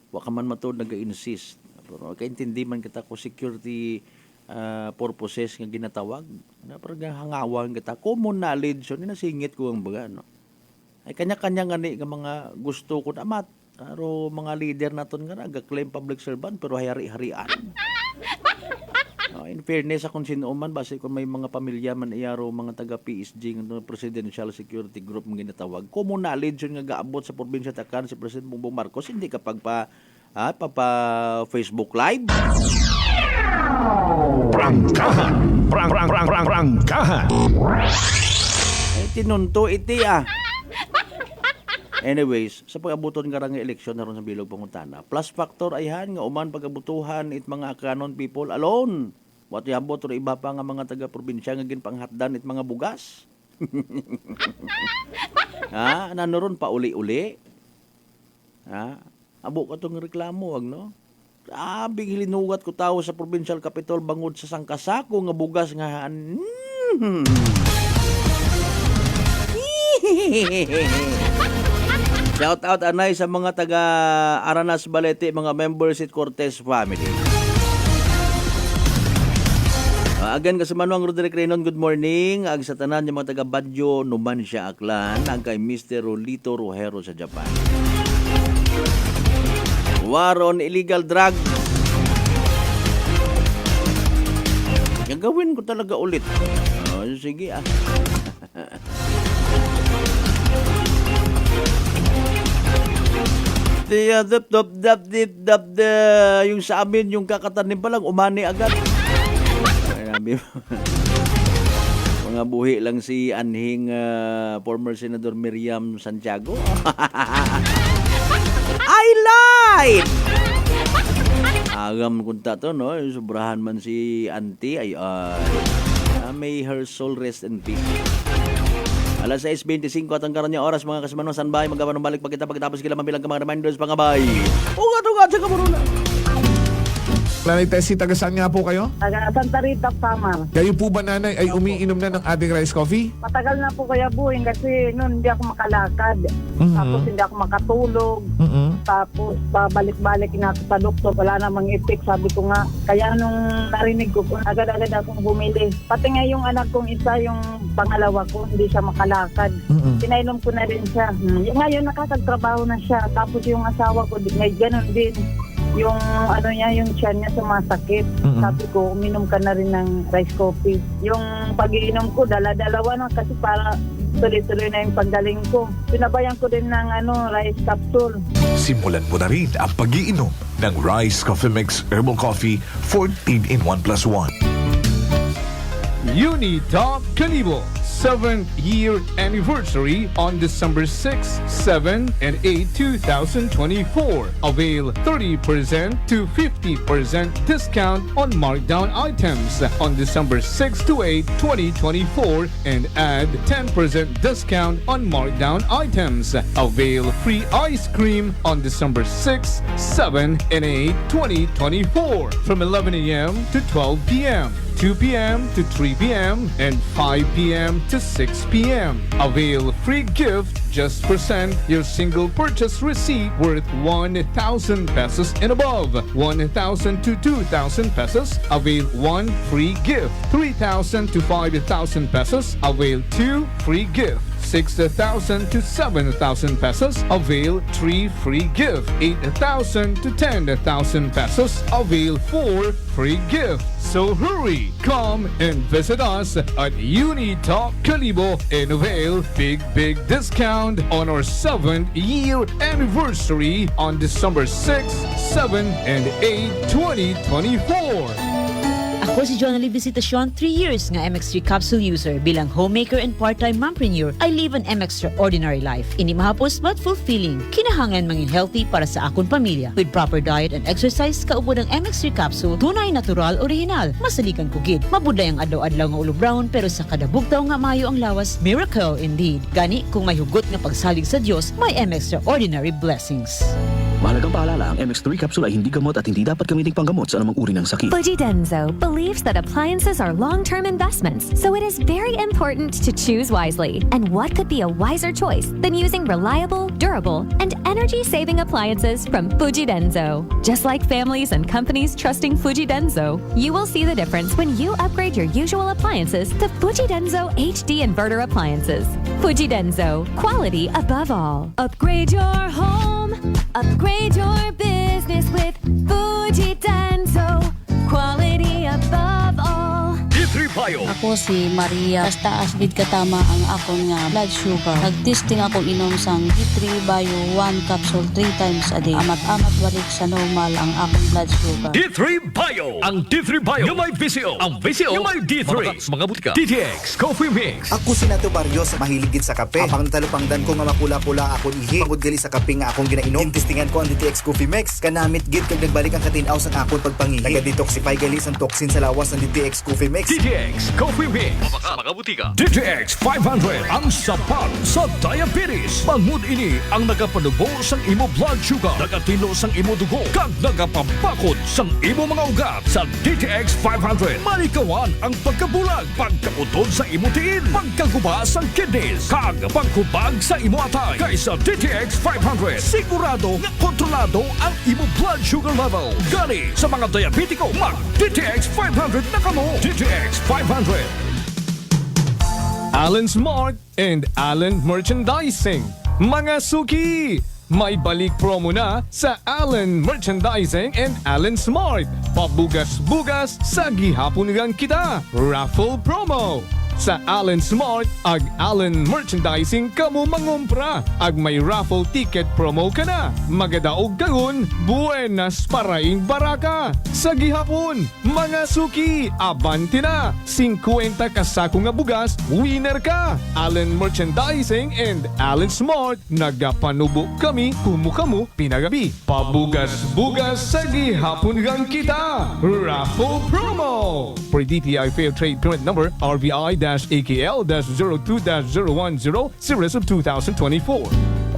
wa ka man matod naga-insist. Pero kaintindi man kita ko security purposes nga ginatawag na parang hangawan kita common knowledge so ninasingit ko ang baga no ay kanya-kanya nga ni nga mga gusto ko amat pero mga leader naton nga naga-claim public servant pero hari-harian. In fairness akong sino man base kung may mga pamilya man iyaro mga taga PSG nga Presidential Security Group nga ginatawag common knowledge nga gaabot sa probinsya Takan si President Bongbong Marcos hindi kapag pa Facebook live. Prangkahan. Prangkahan. Tinunto iti Anyways, sa pag-abuton nga nga eleksyon naron sa Bilog Pangutana, plus factor ayhan nga uman pag-abutuhan it mga kanon people alone. What yabot ro iba pa nga mga taga-probinsya nga ginpanghatdan it mga bugas. Nanoron pa uli-uli. Abo ka itong reklamo, no? Sabing hilinugat ko tao sa provincial capital bangod sa sangkasako nga bugas nga Shout out anay sa mga taga Aranas Balete, mga members at Cortez family. Again kasamanuang Roderick Renon, good morning. Ag sa tanan yung mga taga Badyo, Numancia, Aklan, ang kay Mr. Rolito Rojero sa Japan. War on illegal drug. Gagawin ko talaga ulit. Sige yung sa amin, yung kakatanim pa lang, umani agad. Mga buhi lang si anhing former Senador Miriam Santiago. I lied! Agam kunta to, no? Sobrahan man si auntie. May her soul rest in peace. Alas 6:25 at ang karon niya oras mga kasamanon sanbay magawan balik pagkatapos kila mabilang ka mga reminders pangabay. Ugat sa kamurunan. Nanay Tessie, taga saan nga po kayo? Taga Santa Rita, Samar. Kayo po ba nanay ay umiinom na ng ating rice coffee? Matagal na po kaya buhin kasi noon hindi ako makalakad. Tapos hindi ako makatulog. Tapos babalik-balik na ako sa doktor. Wala namang effect. Sabi ko nga, kaya nung narinig ko, agad-agad akong bumili. Pati nga yung anak kong isa, yung pangalawa ko, hindi siya makalakad. Pinainom ko na rin siya. Ngayon nakakagtrabaho na siya. Tapos yung asawa ko, may ganun din. Yung ano niya, yung tiyan niya sumasakit. Sabi ko, uminom ka na rin ng rice coffee. Yung pag-iinom ko, dala-dalawa na kasi para tuloy-tuloy na yung paggaling ko. Pinabayan ko din ng rice capsule. Simulan mo na rin ang pag-iinom ng Rice Coffee Mix Herbal Coffee 14 in 1 plus 1. Unitop Calibo 7th year anniversary on December 6, 7, and 8, 2024. Avail 30% to 50% discount on markdown items on December 6 to 8, 2024 and add 10% discount on markdown items. Avail free ice cream on December 6, 7, and 8, 2024 from 11 a.m. to 12 p.m. 2 p.m. to 3 p.m. and 5 p.m. to 6 p.m. Avail free gift. Just present your single purchase receipt worth 1,000 pesos and above. 1,000 to 2,000 pesos. Avail 1 free gift. 3,000 to 5,000 pesos. Avail 2 free gift. 6,000 to 7,000 pesos, avail 3 free gift. 8,000 to 10,000 pesos, avail 4 free gift. So hurry, come and visit us at Unitop Calibo and avail big discount on our 7th year anniversary on December 6, 7, and 8, 2024. Ako si Jonali Visitacion, 3 years nga MX3 capsule user. Bilang homemaker and part-time mompreneur, I live an extraordinary life. Ini mahapos but fulfilling. Kinahanglan mangin healthy para sa akong pamilya. With proper diet and exercise, kaubo ng MX3 capsule, tunay, natural, original. Masalikan kugid. Mabuday ang adlaw-adlaw nga ulo brown, pero sa kada bugtaw nga mayo ang lawas, miracle indeed. Gani, kung may hugot nga pagsalig sa Diyos, may extraordinary blessings. Mahalagang paalala, ang MX3 capsule ay hindi gamot at hindi dapat gamiting panggamot sa anumang uri ng sakit. Fujidenzo believes that appliances are long-term investments, so it is very important to choose wisely. And what could be a wiser choice than using reliable, durable, and energy-saving appliances from Fujidenzo? Just like families and companies trusting Fujidenzo, you will see the difference when you upgrade your usual appliances to Fujidenzo HD inverter appliances. Fujidenzo, quality above all. Upgrade your home. Upgrade your business with Fujidenzo. Quality above all. D3 Bio. Ako si Maria. Taas bid katama ang akong nga blood sugar. Nagtesting ako inom sang D3 Bio 1 capsule 3 times a day. Amat-amat balik sa normal ang akong blood sugar. D3 Bio. Ang D3 Bio yung may VCO. Ang VCO yung may D3. Mga butika. DTX Coffee Mix. Ako si Nato Barrios, mahiligid sa kape. Ang natalupangdan ko nga mapula-pula akong ihi. Pagod gali sa kape nga akong ginainom. Testingan ko ang DTX Coffee Mix. Kanamit gid kag nagbalik ang katinaw sa akong pagpangihi. Naga-detoxify gali ang toxin sa lawas ng DTX Coffee Mix. DTX Coffee Mix. Mga butika. DTX 500 ang sapat sa diabetes. Bangod ini ang nagapanubo sang imo blood sugar, nagatilo sang imo dugo, kag nagapapakod sang imo mga ugat. Sa DTX 500, malikawan ang pagkabulag, pagkautod sa imo tiil, pagkaguba sang kidneys, kag pagkubag sa imo atay. Kaysa DTX 500, sigurado nga kontrolado ang imo blood sugar level. Gani sa mga diabetiko, mag DTX 500 na kamo. DTX 500. Allen Smart and Allen Merchandising. Mga suki! May balik promo na sa Allen Merchandising and Allen Smart. Pabugas-bugas sa gihapon nilang kita. Raffle promo. Sa Allen Smart, ag Allen Merchandising kamo mangumpra. Ag may raffle ticket promo ka na. Magadaog kagun, buenas paraing baraka. Sa gihapon, mga suki, abanti na. 50 kasako nga bugas, winner ka. Allen Merchandising and Allen Smart, nagapanubo kami, kumukamu, pinagabi. Pabugas-bugas sa gihapon gang kita. Raffle promo. For DTI Fair Trade Permit Number, RVI-AKL-02-010, series of 2024.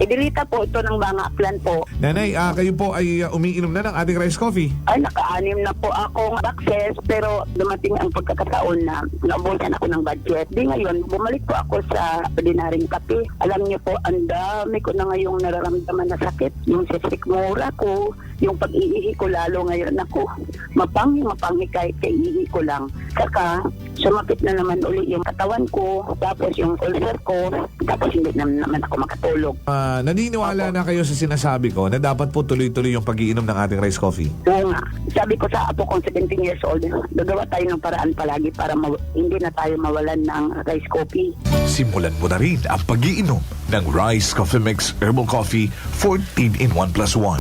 Idilita po ito ng mga plan po. Nanay, kayo po ay umiinom na ng ating rice coffee? Ay, naka-anim na po akong access, pero dumating ang pagkakataon na naubusan ako ng budget. Di ngayon, bumalik po ako sa ordinaryong kape. Alam niyo po, ang dami ko na ngayong nararamdaman na sakit. Yung sisikmura ko, yung pag-iihi ko lalo ngayon ako. Mapanghi kahit kaiihi ko lang. Saka, sumapit na naman uli yung katawan ko, tapos yung ulcer ko, tapos hindi naman ako makatulog. naniniwala na kayo sa sinasabi ko na dapat po tuloy-tuloy yung pag-iinom ng ating rice coffee? Oo nga. Sabi ko sa apo kong 17 years old, gagawa tayo ng paraan palagi para hindi na tayo mawalan ng rice coffee. Simulan mo na rin ang pag-iinom ng Rice Coffee Mix Herbal Coffee 14 in 1 plus 1.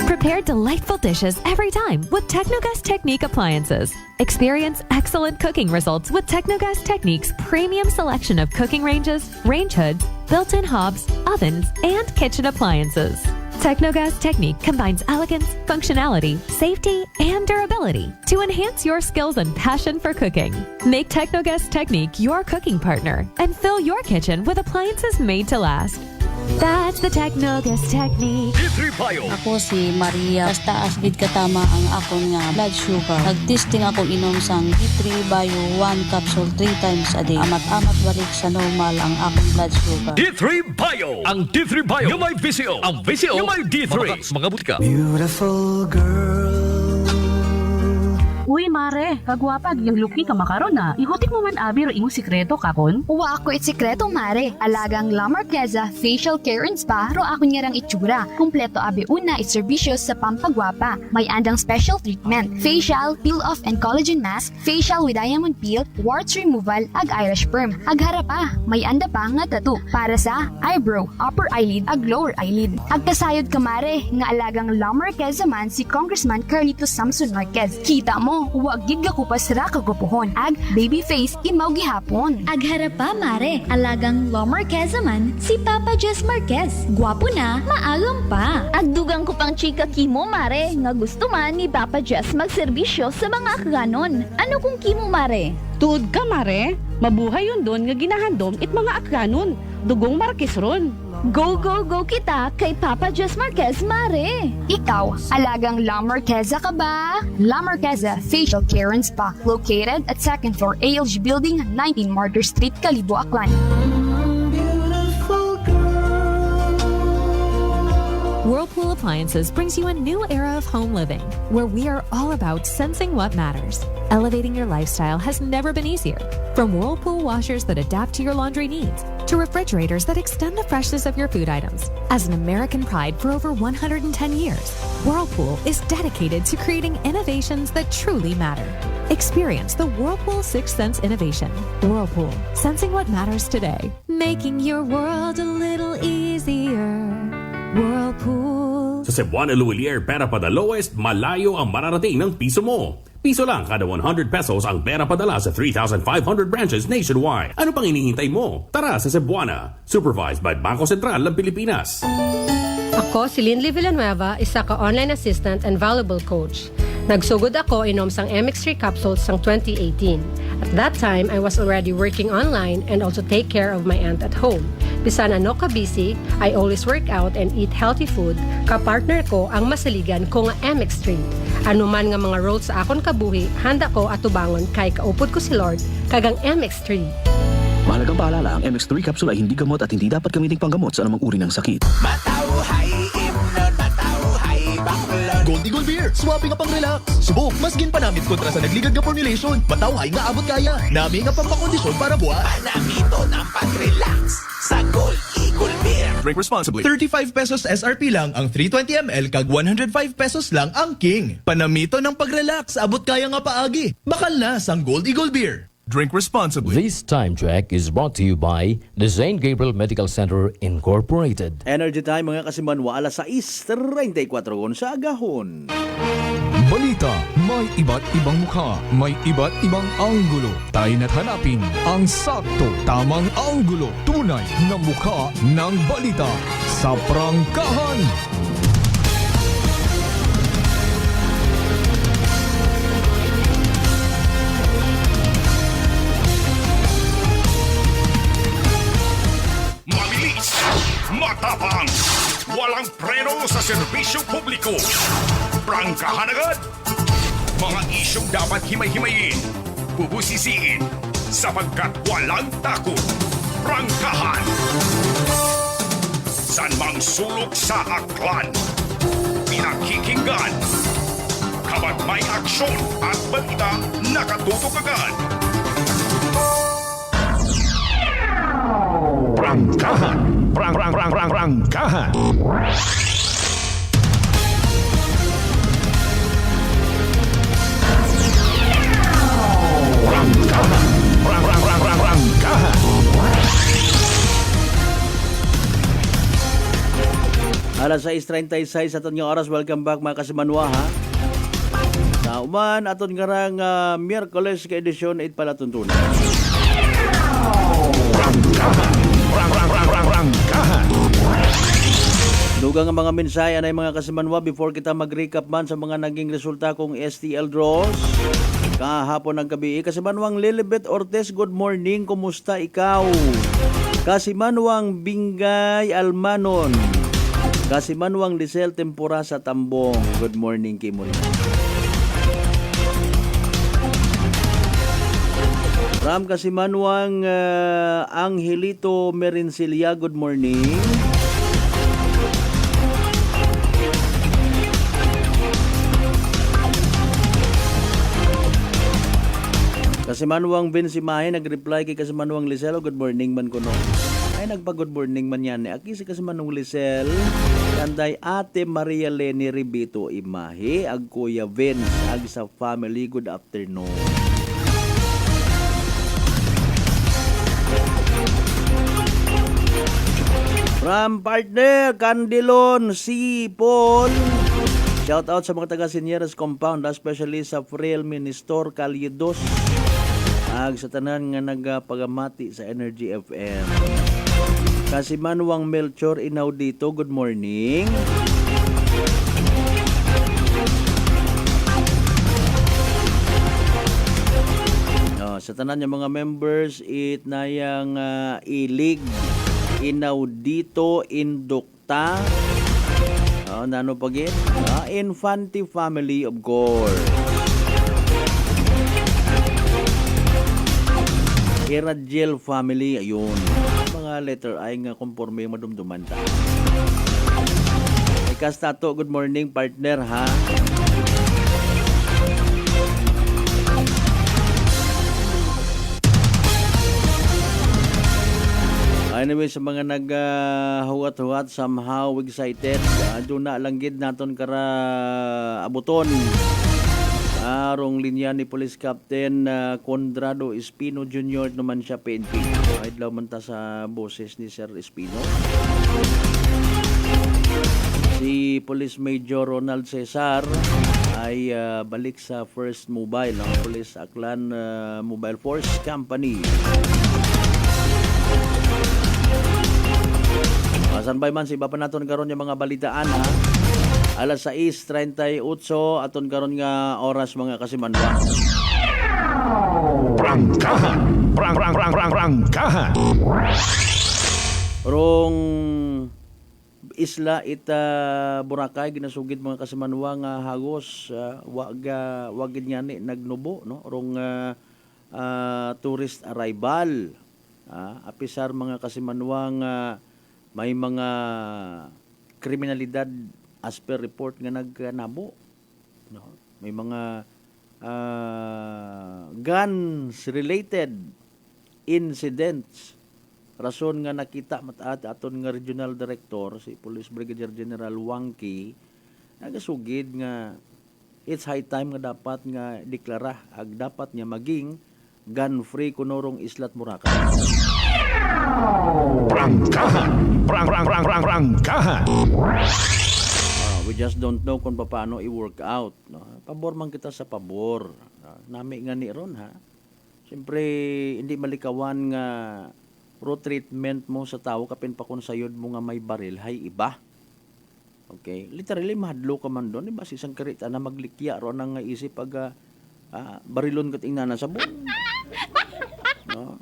Prepare delightful dishes every time with Technogas Technique appliances. Experience excellent cooking results with Technogas Technique's premium selection of cooking ranges, range hoods, built-in hobs, ovens, and kitchen appliances. Technogas Technique combines elegance, functionality, safety, and durability to enhance your skills and passion for cooking. Make Technogas Technique your cooking partner and fill your kitchen with appliances made to last. That's the Technogas Technique. D3 Bio. Ako si Maria. Taas gid katama ang akon nga blood sugar. Nagtesting ako inom sang D3 Bio 1 capsule 3 times a day. Amat-amat balik sa normal ang akong blood sugar. D3 Bio. Ang D3 Bio yung may VCO. Ang VCO yung may D3. Mga butika. Beautiful girl. Uy, mare, kagwapag, yung luki ka makaron na. Ihutik mo man abi ro imong sikreto kakon. Uwa ako sikreto, mare. Alagang La Marqueza Facial Care and Spa ro ako niyarang itsura. Kumpleto abi una iserbisyo sa pampagwapa. May andang special treatment, facial, peel-off and collagen mask, facial with diamond peel, warts removal, ag eyelash perm. Ag harapa, may anda pa nga tattoo para sa eyebrow, upper eyelid, ag lower eyelid. Ag kasayod ka, mare, nga alagang La Marqueza man si Congressman Carlito Samson Marquez. Kita mo, huwag gid ka kupas ra kagupuhon. Ag baby face imaw gihapon. Ag harapa, mare. Alagang La Marqueza man si Papa Jess Marquez. Gwapo na, maagam pa. Ag dugang ko pang chika kimo, mare, nga gusto man ni Papa Jess magserbisyo sa mga akganon. Ano kung kimo, mare? Tuod ka, mare. Mabuhay yun doon nga ginahandom it mga akganon. Dugong Marquez ron. Go, go, go kita kay Papa Jess Marquez, mare! Ikaw, alagang La Marqueza ka ba? La Marqueza Facial Care and Spa, located at 2nd floor ALG Building, 19 Martyr Street, Calibo, Aklan. Whirlpool Appliances brings you a new era of home living, where we are all about sensing what matters. Elevating your lifestyle has never been easier. From Whirlpool washers that adapt to your laundry needs, to refrigerators that extend the freshness of your food items. As an American pride for over 110 years, Whirlpool is dedicated to creating innovations that truly matter. Experience the Whirlpool Sixth Sense innovation. Whirlpool, sensing what matters today. Making your world a little easier. Whirlpool. Sa Cebuana Luwilier, pera pa the lowest, malayo ang mararating ng piso mo. Piso lang kada 100 pesos ang pera padala sa 3,500 branches nationwide. Ano pang hinihintay mo? Tara sa Cebuana. Supervised by Bangko Sentral ng Pilipinas. Ako si Linley Villanueva, isa ka online assistant and valuable coach. Nagsugod ako inom sang MX3 capsules sang 2018. At that time, I was already working online and also take care of my aunt at home. Bisan ano ka busy, I always work out and eat healthy food. Kapartner ko ang masaligan ko nga MX3. Ano man nga mga roles sa akon kabuhi, handa ko atubangon kay kaupod ko si Lord kagang MX3. Mahalagang paalala, ang MX3 capsule ay hindi gamot at hindi dapat gamitin panggamot sa anumang uri ng sakit. Matauhay, imnon, matauhay, bakulod. Gold Eagle Beer, swabe nga pang relax. Subok, masgin pa namin kontra sa nagligad nga formulation. Matauhay nga abot kaya. Nami nga pampakondisyon para buhat. Panamito ng pag-relax sa Gold Eagle Beer. Drink responsibly. 35 pesos SRP lang ang 320 ml kag 105 pesos lang ang King. Panamito ng pag-relax, abot kaya nga paagi. Bakal na sang Gold Eagle Beer. Drink responsibly. This time check is brought to you by the St. Gabriel Medical Center Incorporated. Energy time mga kasimanwa, alas 6:34 sa agahon. Balita, may iba't ibang mukha, may iba't ibang anggulo. Tayo na't hanapin ang sakto, tamang anggulo, tunay na mukha ng balita sa prangkahan. Mabilis, matapang, walang preno sa serbisyo publiko. Prangkahan agad! Mga isyong dapat himay-himayin, bubusisiin, sapagkat walang takot. Prangkahan! San mang sulok sa aklan, pinakikinggan. Kapag may aksyon at balita, nakatutok agad. Prangkahan. Prangkahan. Prangkahan. Alas 6:36 aton nga oras. Welcome back mga kasimanwa ha. Sa uman aton nga Miyerkules ka edisyon 8 pala tuntunan. Dugang ang mga mensahe anay mga kasimanwa before kita mag-recap man sa mga naging resulta kong STL draws. Kahapon ng gabi, Kasimanwang Lilibet Ortiz, good morning. Kumusta ikaw? Kasimanwang Bingay Almanon. Kasimanwang Lisel Tempura sa Tambong. Good morning, Kimon. Ram Kasimanwang Angelito Merincilia, good morning. Kasimanwang Vince Mahe nag-reply kay Kasimanwang Lisel, good morning man kuno. Ay nagpa-good morning man yan. Aki si Kasimanwang Lisel, kanday Ate Maria Leni Ribito Imahe, ag Kuya Vince, ag sa family, good afternoon. From partner Candilon si Paul. Shout out sa mga taga Sinyeras Compound, especially sa Frail Ministor Calyedos. Ag sa tanan nga nagapagamati sa Energy FM. Kasimanwang Melchor Inaudito, good morning. Sa tanan nga mga members, it na yang ilig Inaudito Indukta. Nano pagit? Infante family of course. Iradiel family, ayun. Mga letter ay nga conforme madumduman ta. Ikas tato, good morning partner ha. Anyway, sa mga naghuwat-huwat, somehow excited, doon na langgid naton kara abuton. Arong linya ni Police Captain Condrado Espino Jr. naman siya PNP. Kahit lang man ta sa boses ni Sir Espino. Si Police Major Ronald Cesar ay balik sa First Mobile, ng Police Aklan Mobile Force Company. Saan ba man si iba pa naton karon yung mga balitaan ha? Alas 6:38 aton karon nga oras mga kasimanwa. Prangkahan. Prangkahan. Rong isla ita Boracay ginasugid mga kasimanwa nga hagos wagid ngani nagnubo no rong tourist arrival. Apisar mga kasimanwa nga may mga kriminalidad as per report nga nagnabo, no? May mga guns related incidents. Rason nga nakita mataat aton nga regional director si Police Brigadier General Wangki nagasugid nga it's high time nga dapat nga deklara ag dapat nga maging gun free kunorong Islat Boracay. Prangkahan. Prangkahan. We just don't know kung paano i-work out. No? Pabor man kita sa pabor. Nami nga ni ron ha. Siyempre, hindi malikawan nga pro treatment mo sa tao kapin pa kung sayod mo nga may baril, hay iba. Okay? Literally, mahadlo ka man doon. Diba? Isang karita na maglikya ron ang isip pag barilon ka tingnan sa buong. No?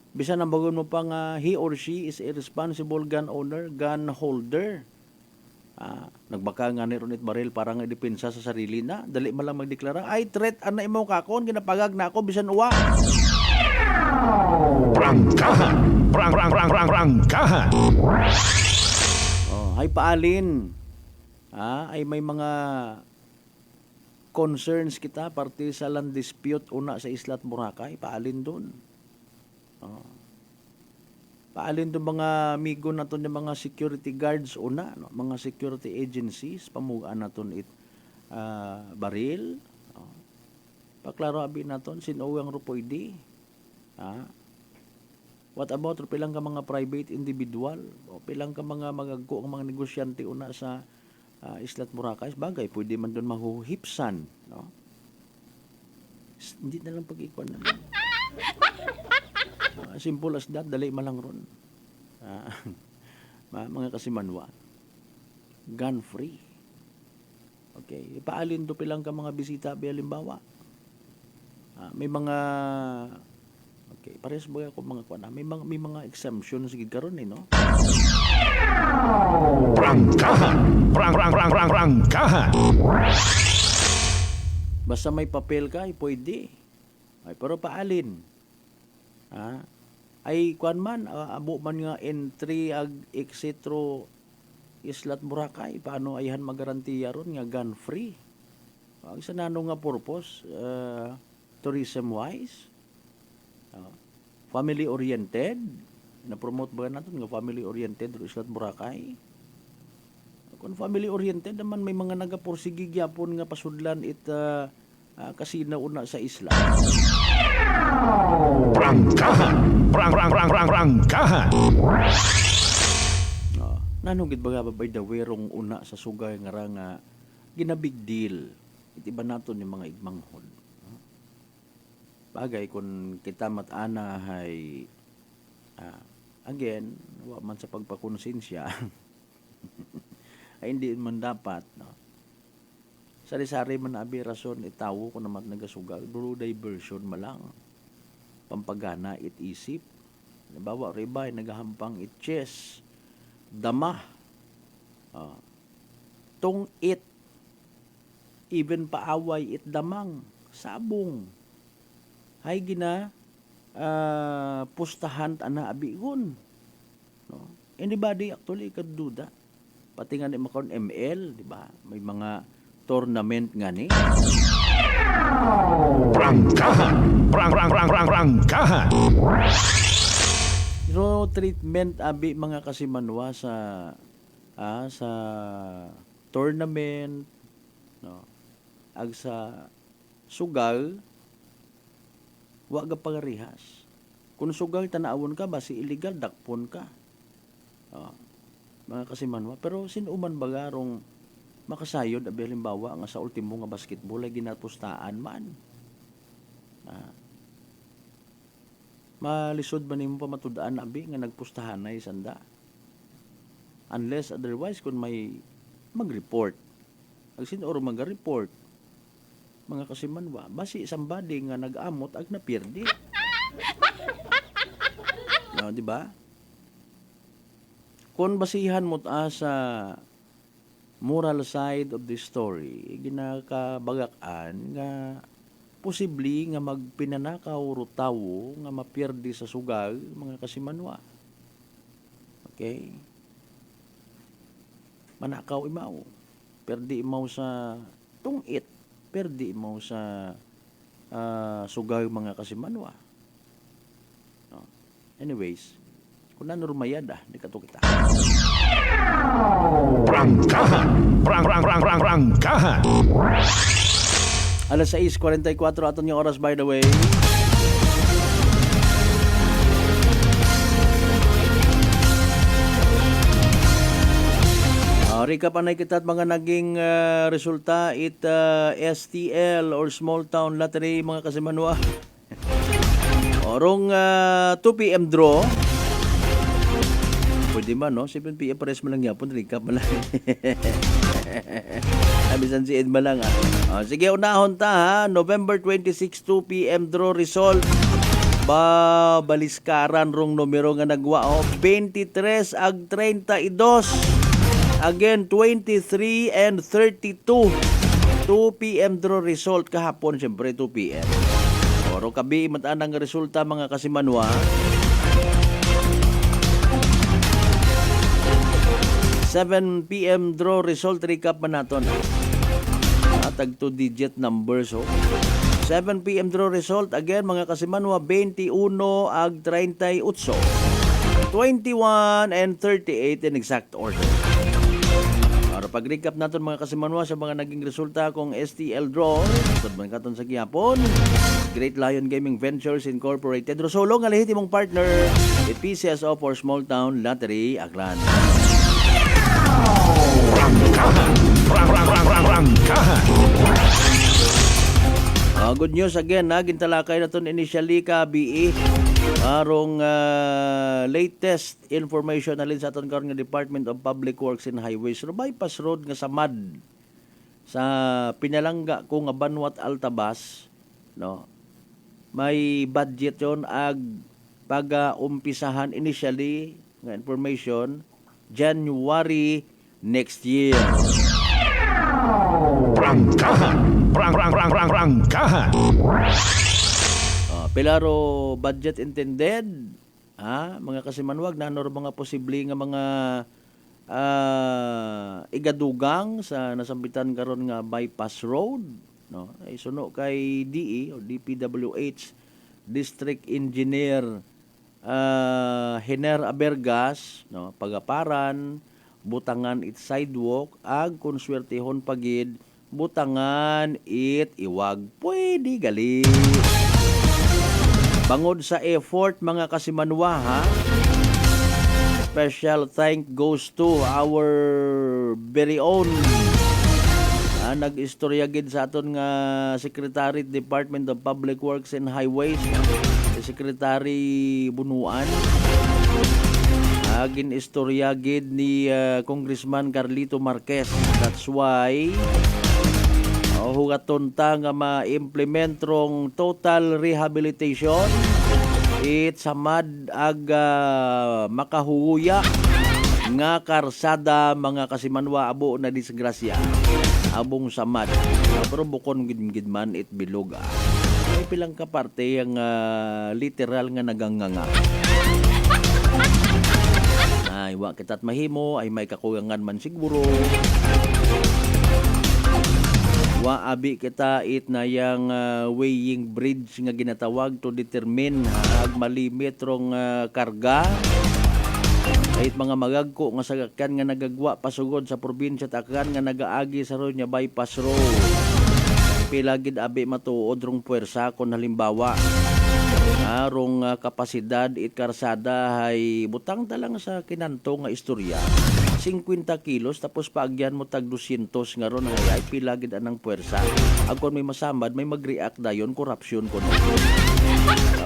Bisan ang bagon mo pa nga he or she is a responsible gun owner, gun holder. Nagbaka nga ni Ronit Baril para nga depensa sa sarili na. Dali malang magdeklara, ay threat ana imo kakon, ginapagag na ako bisan uwa. Prangkahan. Prangkahan. Ay paalin. Ay may mga concerns kita parte sa land dispute una sa Islat Boracay, paalin doon. Paalin do mga amigo naton yung mga security guards una, no? Mga security agencies pamugaan naton baril. Paklaro abi naton sinuwang ro pwede. What about pilang ka mga private individual o pilang ka mga magagko ang mga negosyante una sa Islat Boracay, bagay pwede man doon mahuhipsan, no? Hindi na lang pag-ikuan na. Simple as that, dali malang ron. Mga kasimanwa, gun free. Okay, ipaalin do pilang ka mga bisita halimbawa. May mga parehas ba ako mga kuan, may mga exemption sigid karon no. Prangkahan. Basta may papel ka, pwede. Ay, pero paalin. Ay kuan man abo man nga entry ag exit ro Islat Boracay, paano ayhan magarantiya ron nga gun free? Ang sa nano nga purpose, tourism wise, family oriented, na promote ba natin nga family oriented ro Islat Boracay? Kung family oriented naman may mga nagapursigi gyapon nga pasudlan kasino una sa isla. Prangkahan. Nanong gid baga by the way rong una sa sugay nga nga ginabig deal. Iti ba naton yung mga igmanghod. Bagay kung kita matana hay again, wa man sa pagpakonsensya. Ay hindi man dapat, no. Sari-sari man abi rason itawo kung naman nagasugal, bro diversion malang. Pampagana it isip. Nabawa ribay nagahampang it chess. Dama. Tung it. Even paaway it damang. Sabong. Hay gina pustahan ana abigon. No? Anybody actually kaduda. Pati nga ni makon ML, di ba? May mga tournament nga ni. Prangkahan. No treatment abi mga kasimanwa sa tournament, no. Ag sa sugal wa ga pagarihas. Kung sugal tanawon ka basi illegal dakpon ka. Mga kasimanwa, pero sinuman bagarong makasayod abi halimbawa nga sa ultimo nga basketball ay ginapustaan man. Malisod ba nimo pa matud-an abi nga nagpustahan ay sanda? Unless otherwise kung may mag-report. Ag sinuro mag-report. Mga kasimanwa, basi somebody nga nag-amot ag napirdi. No, di ba? Kung basihan mo sa moral side of the story, ginakabagakan nga posible nga magpinanakaw ro tawo nga mapierdi sa sugal mga kasimanwa. Okay? Manakaw imaw. Perdi imaw sa tungit. Perdi imaw sa sugal mga kasimanwa. No? Anyways, kung nanormayada, di ka to kita. Prangkahan. Alas 6:44 aton yung oras by the way. Recap anay kita at mga naging resulta STL or Small Town Lottery mga kasimanwa. Orong 2 p.m. draw. Pwede man, no? 7 p.m. pares mo lang yapon. Recap mo lang. Abisan si Ed mo lang, sige, unahon ta, ha? November 26, 2 p.m. draw result. Baliskaran rong numero nga nagwa, 23 ag 32. Again, 23 and 32. 2 p.m. draw result kahapon, siyempre 2 p.m. Oro kabi, mataan ang resulta mga kasimanwa. 7 p.m. draw result, recap man naton. Tag 2-digit numbers. 7 p.m. draw result, again mga kasimanwa, 21 ag 38. 21 and 38 in exact order. Para pag-recap natin mga kasimanwa sa mga naging resulta kung STL draw, tutod man katon sa gihapon, Great Lion Gaming Ventures Incorporated, Rosolo nga lehitimong partner, with PCSO for Small Town Lottery, Aklan. Good news again, gintalakay na ito initially ka BE. Arong latest information alin sa aton karon nga Department of Public Works and Highways. Bypass road nga sa MAD sa pinalangga ko nga Banwat Altabas, no. May budget yon ag pag-umpisahan initially nga information January next year. Prangkahan. Pilaro budget intended, mga kasimanwag na mga posible nga mga igadugang sa nasambitan karon nga bypass road, no. Ay suno kay DE o DPWH District Engineer Hiner Abergas, no, pagaparan butangan it sidewalk ag konswertehon pagid butangan it iwag pwede gali. Bangod sa effort mga kasimanwa, special thank goes to our very own nag-istorya gid sa aton nga Secretary Department of Public Works and Highways, si Secretary Bunuan. Gin-istorya gid ni Congressman Carlito Marquez. That's why hugaton ta nga ma-implement rong total rehabilitation samad ag makahuya nga karsada mga kasimanwa abo na disgrasya abong samad pero bukon gid man it bilog may pilang ka parte ang literal nga naganganga ay wa kitat mahimo ay may kakuyangan man siguro. Wa abi kita it na yang weighing bridge nga ginatawag to determine ag malimit rong karga kahit mga magagko nga sasakyan nga nagagwa pasugod sa probinsya takkan nga nagaagi sa road nga bypass road. Pila gid abi matuod rong puwersa kon halimbawa rong kapasidad it karsada hay butang talang sa kinanto nga istorya 50 kilos tapos paagyan mo tag 200 nga ron ay pila gid anang puwersa. Agkon may masamad may mag-react dayon corruption ko no.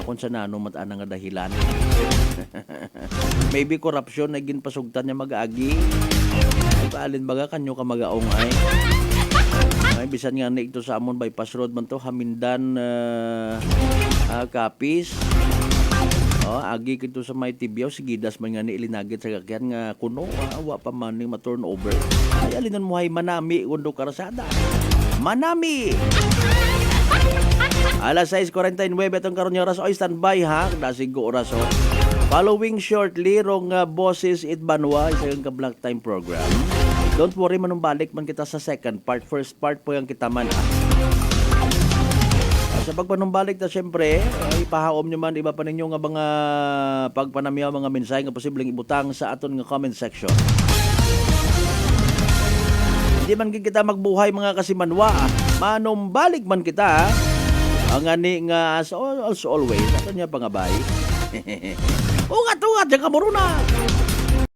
Kung sa nano mat-ana nga dahilan. Maybe corruption na ginpasugtan niya mag-agi. Ay paalin baga kanyo ka magaong ay. Ay bisan nga na ito sa amon bypass road man to Hamindan Capiz. Agi kito sa may Tibiao sigidas man nga ni ilinagit sa kakyan nga kuno awa pa man ning ma-turnover. Ay alinon mo hay manami kundo karasada. Manami. Alas 6:49 atong karon nga oras oy standby dasigo oras Following shortly rong Boses it Banwa isa ka Black Time program. Don't worry manumbalik man kita sa second part. First part po yung kita man Sa pagpanumbalik ta syempre, ipahaom nyo man iba pa ninyo nga mga pagpanamyaw mga mensahe nga posibleng ibutang sa aton nga comment section. Hindi man kita magbuhay mga kasimanwa, manumbalik man kita. Ang ani nga as always, aton niya pangabay. Ungat, diyan ka muruna.